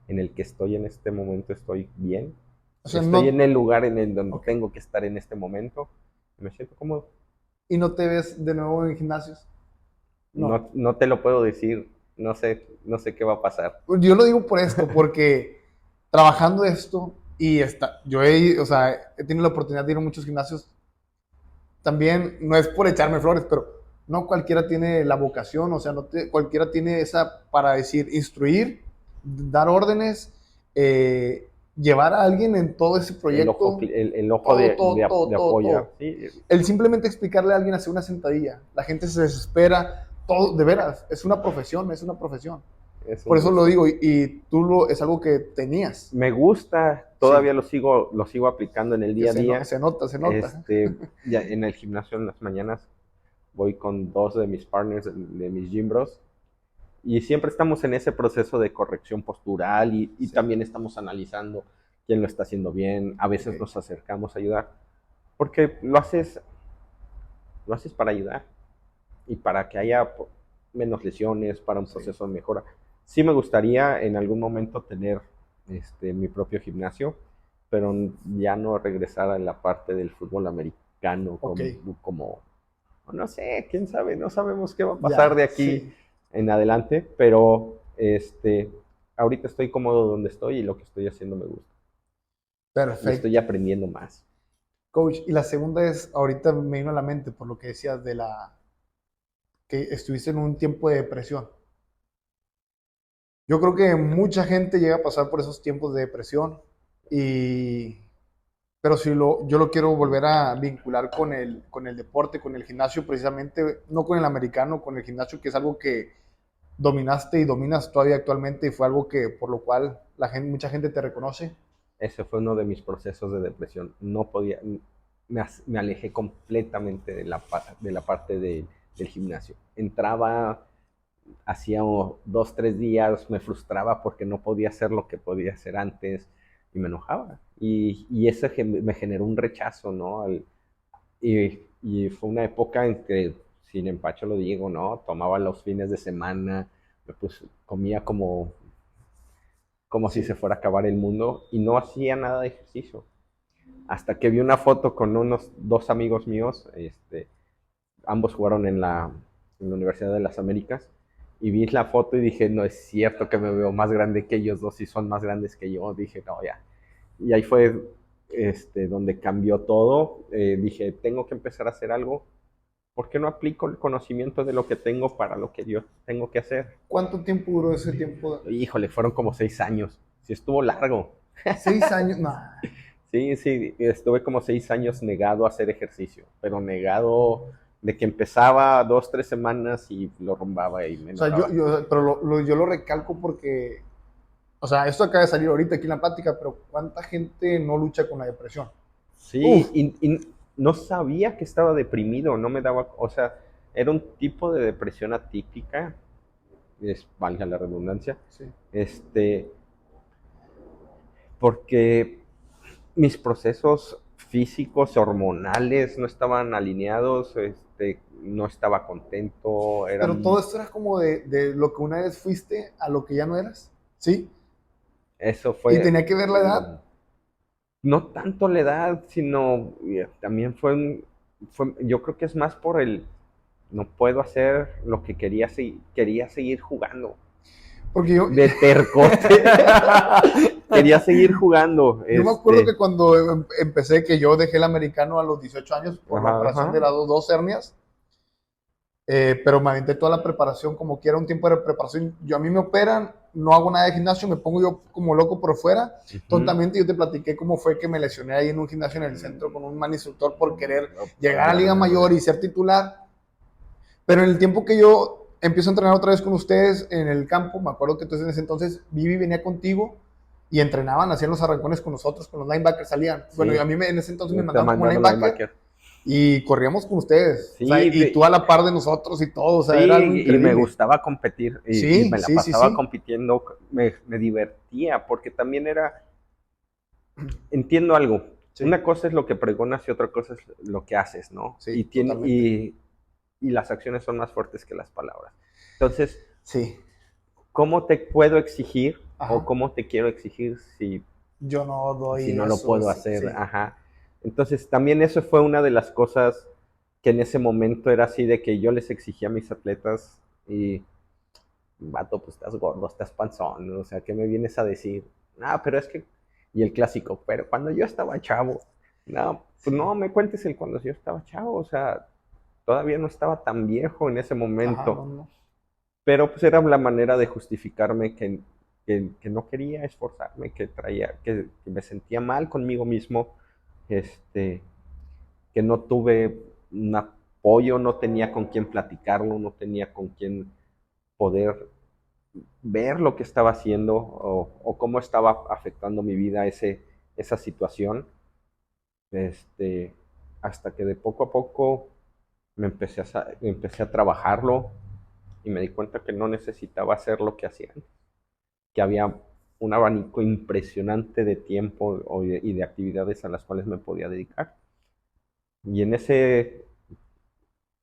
en el que estoy en este momento, estoy bien. O sea, Estoy en no. el lugar en el donde Ok. tengo que estar en este momento. Me siento cómodo. ¿Y no te ves de nuevo en gimnasios? No. No, no te lo puedo decir. No sé qué va a pasar. Yo lo digo por esto, porque trabajando esto y o sea, he tenido la oportunidad de ir a muchos gimnasios. También no es por echarme flores, pero no cualquiera tiene la vocación, o sea, cualquiera tiene esa para decir, instruir, dar órdenes, llevar a alguien en todo ese proyecto, El ojo todo, todo, todo, de todo, apoyo. todo. Sí, El simplemente explicarle a alguien hacer una sentadilla, la gente se desespera, todo, de veras, es una profesión, es una profesión. es Por un eso lo gusto. digo, y es algo que tenías. Me gusta, Sí, todavía lo sigo aplicando en el que día a día. se nota, se nota. Ya en el gimnasio en las mañanas voy con dos de mis partners, de mis gym bros, y siempre estamos en ese proceso de corrección postural y Sí, también estamos analizando quién lo está haciendo bien. A ok, veces nos acercamos a ayudar, porque lo haces para ayudar y para que haya menos lesiones, para un sí. proceso de mejora. Sí me gustaría en algún momento tener mi propio gimnasio, pero ya no regresar a la parte del fútbol americano Ok, como no sé, quién sabe, no sabemos qué va a pasar de ya, aquí sí. en adelante, pero ahorita estoy cómodo donde estoy y lo que estoy haciendo me gusta y estoy Perfecto. aprendiendo más. Coach, y la segunda es, ahorita me vino a la mente por lo que decías que estuviste en un tiempo de depresión. Yo creo que mucha gente llega a pasar por esos tiempos de depresión y pero si yo lo quiero volver a vincular con el deporte, con el gimnasio, precisamente, no con el americano, con el gimnasio, que es algo que dominaste y dominas todavía actualmente y fue algo que por lo cual mucha gente te reconoce. Ese fue uno de mis procesos de depresión. No podía, me alejé completamente de la parte del gimnasio. Entraba, hacía 2, 3 días, me frustraba porque no podía hacer lo que podía hacer antes y me enojaba. Y eso me generó un rechazo, ¿no? Y fue una época en que, sin empacho lo digo, ¿no? Tomaba los fines de semana, comía como si se Sí. fuera a acabar el mundo y no hacía nada de ejercicio. Hasta que vi una foto con unos 2 amigos míos, ambos jugaron en la Universidad de las Américas, y vi la foto y dije, no es cierto que me veo más grande que ellos dos y son más grandes que yo. Dije, no, ya. Y ahí fue donde cambió todo. Dije, tengo que empezar a hacer algo. ¿Por qué no aplico el conocimiento de lo que tengo para lo que yo tengo que hacer? ¿Cuánto tiempo duró ese tiempo? Híjole, fueron como 6 años. Sí, estuvo largo. 6 años. No. Sí, sí, estuve como 6 años negado a hacer ejercicio, pero negado de que empezaba 2, 3 semanas y lo rumbaba y me O sea, enojaba. pero yo lo recalco porque, o sea, esto acaba de salir ahorita aquí en la plática, pero ¿cuánta gente no lucha con la depresión? Uf, Sí, y no sabía que estaba deprimido, no me daba, o sea, era un tipo de depresión atípica, valga la redundancia, sí. este, porque mis procesos físicos, hormonales, no estaban alineados, no estaba contento, Pero todo esto era como de lo que una vez fuiste a lo que ya no eras, ¿sí? eso Y fue, tenía que ver la edad. no tanto la edad, sino también yo creo que es más por no puedo hacer lo que quería seguir jugando, Porque yo, de tercote, quería seguir jugando, yo me acuerdo que cuando empecé, que yo dejé el americano a los 18 años por la ajá, operación de ajá, las dos hernias, pero me aventé toda la preparación, como que era un tiempo de preparación. Yo a mí me operan, no hago nada de gimnasio, me pongo yo como loco por fuera. ujú. Tontamente yo te platiqué cómo fue que me lesioné ahí en un gimnasio en el centro con un man instructor por querer No, llegar a ya, Liga Mayor y ser titular. Pero en el tiempo que yo empiezo a entrenar otra vez con ustedes en el campo, me acuerdo que entonces en ese entonces Vivi venía contigo y entrenaban, hacían los arrancones con nosotros, con los linebackers salían. Bueno, sí, en ese entonces me te mandaban como mandaron linebacker linebacker. y corríamos con ustedes. O sea, Sí, y tú a la par de nosotros y todo, o sea, era algo sí, y me increíble. gustaba competir y Sí, me la sí, sí, pasaba sí. compitiendo, me divertía, porque también entiendo algo. Sí, Una cosa es lo que pregonas y otra cosa es lo que haces, ¿no? sí, totalmente. Y las acciones son más fuertes que las palabras. Entonces, Sí, ¿cómo te puedo exigir o ajá. cómo te quiero exigir Yo no si doy no lo eso, puedo sí, hacer? sí. Ajá. Entonces, también eso fue una de las cosas que en ese momento era así de que yo les exigía a mis atletas y, vato, pues estás gordo, estás panzón, ¿no? O sea, ¿qué me vienes a decir? Ah, pero es que, y el clásico, pero cuando yo estaba chavo, no, pues Sí, no me cuentes el cuando yo estaba chavo, o sea, todavía no estaba tan viejo en ese ajá, no, momento, no. pero pues era la manera de justificarme que no quería esforzarme, que me sentía mal conmigo mismo, este, que no tuve un apoyo, no tenía con quién platicarlo, no tenía con quién poder ver lo que estaba haciendo o cómo estaba afectando mi vida esa situación, este, hasta que de poco a poco empecé a trabajarlo y me di cuenta que no necesitaba hacer lo que hacían, que había un abanico impresionante de tiempo y de actividades a las cuales me podía dedicar. Y en ese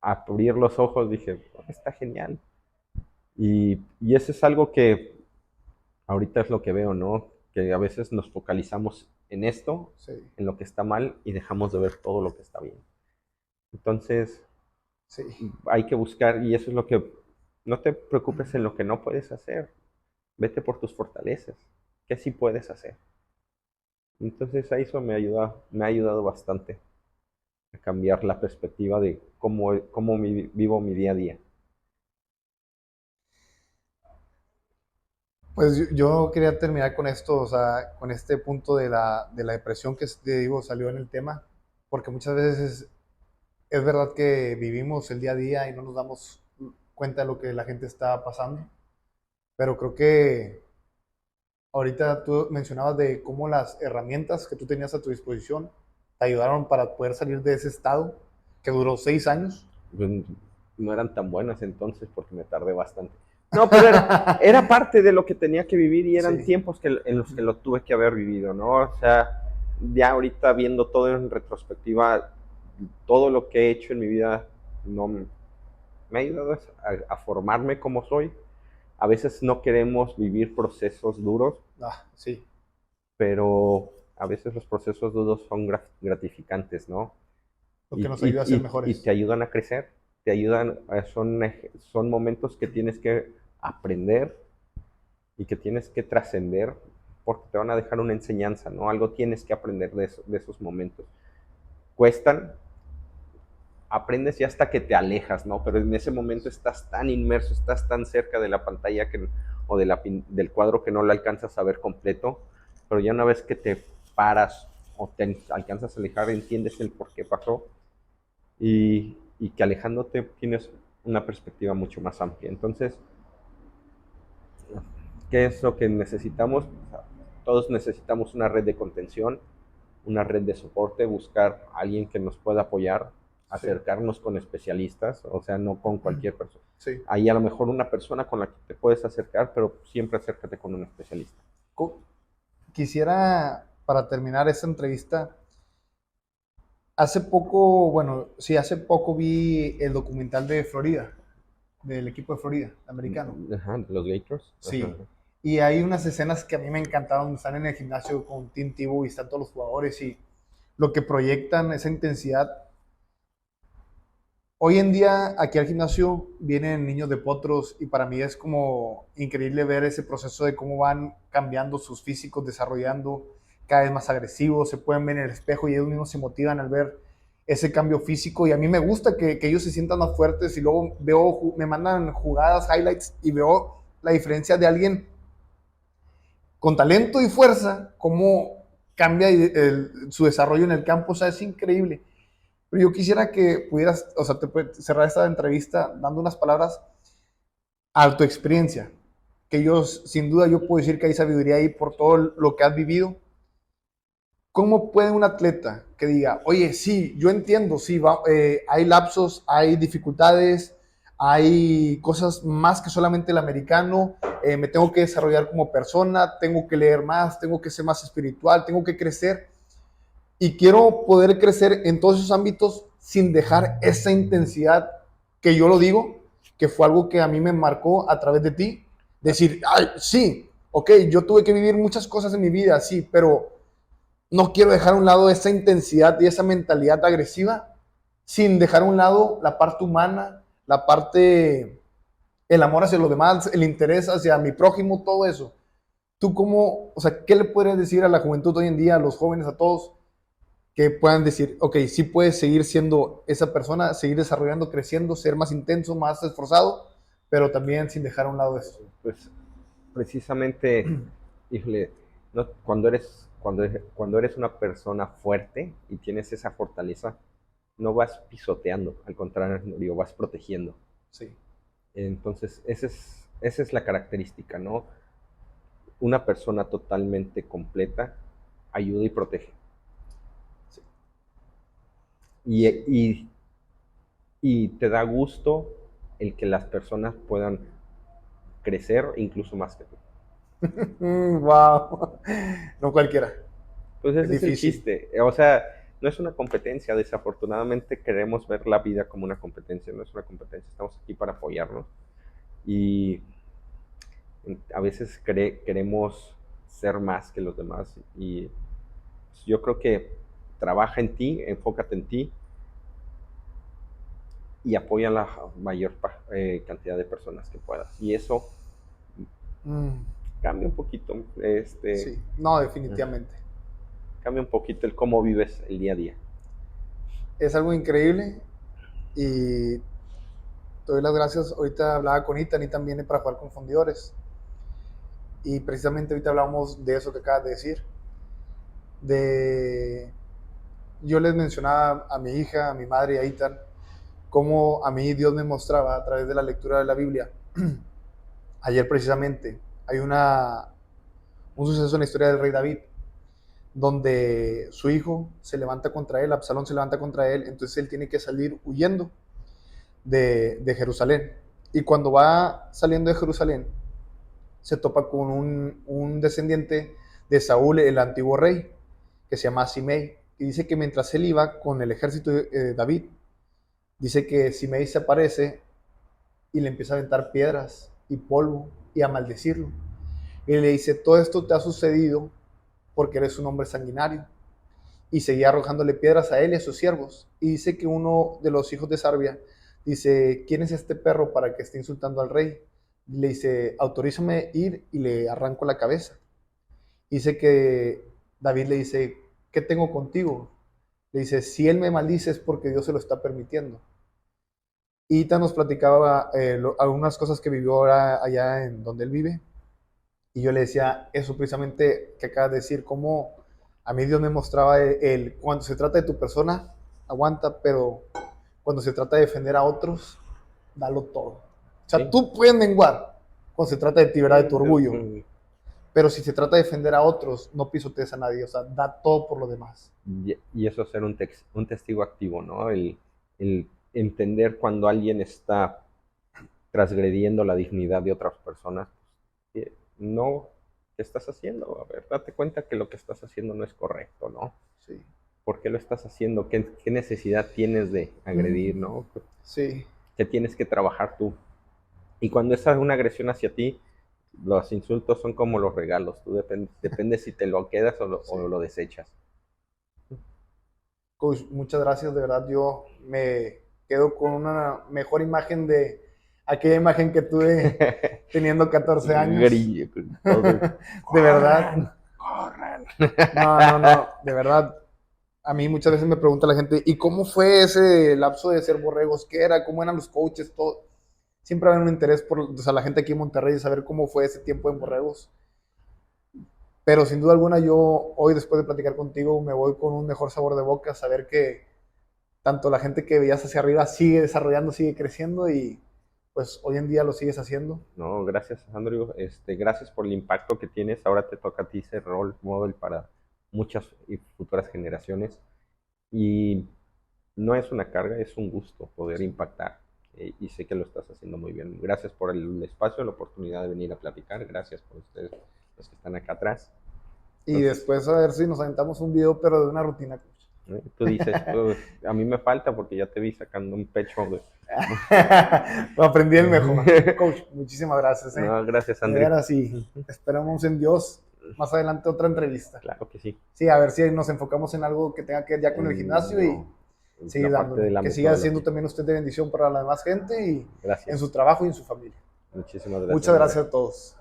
abrir los ojos dije, "Oh, está genial". Y eso es algo que ahorita es lo que veo, ¿no? Que a veces nos focalizamos en esto, Sí, en lo que está mal, y dejamos de ver todo lo que está bien. Entonces, sí. hay que buscar, y eso es lo que, no te preocupes en lo que no puedes hacer, vete por tus fortalezas, que sí puedes hacer. Entonces, a eso me ha ayudado bastante a cambiar la perspectiva de cómo vivo mi día a día. Pues yo quería terminar con esto, o sea, con este punto de la depresión que te digo salió en el tema, porque muchas veces es verdad que vivimos el día a día y no nos damos cuenta de lo que la gente está pasando, pero creo que ahorita tú mencionabas de cómo las herramientas que tú tenías a tu disposición te ayudaron para poder salir de ese estado que duró 6 años. Pues, no eran tan buenas entonces porque me tardé bastante. No, pero era parte de lo que tenía que vivir y eran Sí, tiempos en los que lo tuve que haber vivido, ¿no? O sea, ya ahorita viendo todo en retrospectiva, todo lo que he hecho en mi vida no me ha ayudado a formarme como soy. A veces no queremos vivir procesos duros, sí, pero a veces los procesos duros son gratificantes, ¿no? lo que nos ayuda a ser Y mejores. te ayudan a crecer, te ayudan, son momentos que tienes que aprender y que tienes que trascender porque te van a dejar una enseñanza, ¿no? Algo tienes que aprender de esos momentos. Cuestan, aprendes y hasta que te alejas, ¿no? Pero en ese momento estás tan inmerso, estás tan cerca de la pantalla o del cuadro que no lo alcanzas a ver completo, pero ya una vez que te paras o te alcanzas a alejar, entiendes el por qué pasó y que alejándote tienes una perspectiva mucho más amplia. Entonces, ¿qué es lo que necesitamos? Todos necesitamos una red de contención, una red de soporte, buscar a alguien que nos pueda apoyar, Sí, acercarnos con especialistas, o sea, no con cualquier persona. sí. Hay a lo mejor una persona con la que te puedes acercar, pero siempre acércate con un especialista. Quisiera, para terminar esta entrevista, hace poco, bueno, sí, hace poco vi el documental de Florida, del equipo de Florida, americano. Ajá, los Gators. Ajá. Sí. Y hay unas escenas que a mí me encantaron, están en el gimnasio con Tim Tebow y están todos los jugadores y lo que proyectan, esa intensidad. Hoy en día aquí al gimnasio vienen niños de potros y para mí es como increíble ver ese proceso de cómo van cambiando sus físicos, desarrollando cada vez más agresivos, se pueden ver en el espejo y ellos mismos se motivan al ver ese cambio físico y a mí me gusta que ellos se sientan más fuertes y luego veo, me mandan jugadas, highlights y veo la diferencia de alguien con talento y fuerza, cómo cambia su desarrollo en el campo, o sea, es increíble. Pero yo quisiera que pudieras, o sea, cerrar esta entrevista dando unas palabras a tu experiencia, que yo, sin duda, yo puedo decir que hay sabiduría ahí por todo lo que has vivido. ¿Cómo puede un atleta que diga, oye, sí, yo entiendo, sí, hay lapsos, hay dificultades, hay cosas más que solamente el americano, me tengo que desarrollar como persona, tengo que leer más, tengo que ser más espiritual, tengo que crecer y quiero poder crecer en todos esos ámbitos sin dejar esa intensidad que yo lo digo, que fue algo que a mí me marcó a través de ti? Decir, ay, sí, ok, yo tuve que vivir muchas cosas en mi vida, sí, pero no quiero dejar a un lado esa intensidad y esa mentalidad agresiva sin dejar a un lado la parte humana, la parte, el amor hacia los demás, el interés hacia mi prójimo, todo eso. ¿Tú cómo, o sea, qué le podrías decir a la juventud hoy en día, a los jóvenes, a todos, que puedan decir, ok, sí puedes seguir siendo esa persona, seguir desarrollando, creciendo, ser más intenso, más esforzado, pero también sin dejar a un lado eso? Pues precisamente, híjole, no, cuando eres una persona fuerte y tienes esa fortaleza, no vas pisoteando, al contrario, digo, vas protegiendo. Sí, Entonces, esa es la característica, ¿no? Una persona totalmente completa ayuda y protege. sí, Y, sí. y, y te da gusto el que las personas puedan crecer incluso más que tú. Wow, no cualquiera, Pues es ese es el difícil. chiste. O sea, no es una competencia. Desafortunadamente queremos ver la vida como una competencia. No es una competencia. Estamos aquí para apoyarnos. Y a veces queremos ser más que los demás. Y pues, yo creo que trabaja en ti, enfócate en ti y apoya a la mayor cantidad de personas que puedas. Y eso Mm, cambia un poquito, sí, no, definitivamente. cambia un poquito el cómo vives el día a día. Es algo increíble y te doy las gracias. Ahorita hablaba con Ethan y también viene para jugar con fundidores. Y precisamente ahorita hablamos de eso que acabas de decir. De, yo les mencionaba a mi hija, a mi madre y a Ethan, cómo a mí Dios me mostraba a través de la lectura de la Biblia. Ayer precisamente hay un suceso en la historia del rey David, donde su hijo se levanta contra él, Absalón se levanta contra él, entonces él tiene que salir huyendo de Jerusalén. Y cuando va saliendo de Jerusalén, se topa con un descendiente de Saúl, el antiguo rey, que se llama Simei. Y dice que mientras él iba con el ejército de David, dice que Simei se aparece y le empieza a aventar piedras y polvo y a maldecirlo. Y le dice, todo esto te ha sucedido porque eres un hombre sanguinario. Y seguía arrojándole piedras a él y a sus siervos. Y dice que uno de los hijos de Sarbia dice, ¿quién es este perro para que esté insultando al rey? Le dice, autorízame ir y le arranco la cabeza. Dice que David le dice, ¿qué tengo contigo? Le dice, si él me maldice es porque Dios se lo está permitiendo. Y Ita nos platicaba algunas cosas que vivió ahora allá en donde él vive. Y yo le decía eso precisamente que acabas de decir, cómo a mí Dios me mostraba cuando se trata de tu persona, aguanta, pero cuando se trata de defender a otros, dalo todo. O sea, Sí. tú puedes menguar cuando se trata de ti, ¿verdad? De tu orgullo. Pero si se trata de defender a otros, no pisotees a nadie. O sea, da todo por lo demás. Y eso es ser un testigo activo, ¿no? El entender cuando alguien está transgrediendo la dignidad de otras personas. No, ¿qué estás haciendo? A ver, date cuenta que lo que estás haciendo no es correcto, ¿no? Sí. ¿Por qué lo estás haciendo? ¿Qué necesidad tienes de agredir, no? Sí. ¿Qué tienes que trabajar tú? Y cuando es una agresión hacia ti, los insultos son como los regalos. Tú depende si te lo quedas o lo desechas. Coach, muchas gracias, de verdad yo me quedo con una mejor imagen de aquella imagen que tuve teniendo 14 años. Grillo, todo. De verdad. ¡Corran! No, de verdad. A mí muchas veces me pregunta la gente, ¿y cómo fue ese lapso de ser borregos? ¿Qué era? ¿Cómo eran los coaches? Todo. Siempre hay un interés por, o sea, la gente aquí en Monterrey de saber cómo fue ese tiempo en borregos. Pero sin duda alguna yo hoy después de platicar contigo me voy con un mejor sabor de boca, saber que tanto la gente que veías hacia arriba sigue desarrollando, sigue creciendo y pues hoy en día lo sigues haciendo. No, gracias, Andrew. Gracias por el impacto que tienes. Ahora te toca a ti ser role model para muchas y futuras generaciones. Y no es una carga, es un gusto poder impactar. Y sé que lo estás haciendo muy bien. Gracias por el espacio, la oportunidad de venir a platicar. Gracias por ustedes, los que están acá atrás. Y Entonces, después a ver si nos aventamos un video, pero de una rutina, coach. tú dices, a mí me falta porque ya te vi sacando un pecho. Lo aprendí el mejor. Coach, muchísimas gracias. No, gracias, De Andrés. veras, sí. Esperamos en Dios más adelante otra entrevista. Claro que sí. Sí, a ver si nos enfocamos en algo que tenga que ver ya con el gimnasio y seguir dándole. Que siga siendo también usted de bendición para la demás gente y gracias. en su trabajo y en su familia. Muchísimas gracias. Muchas gracias a todos.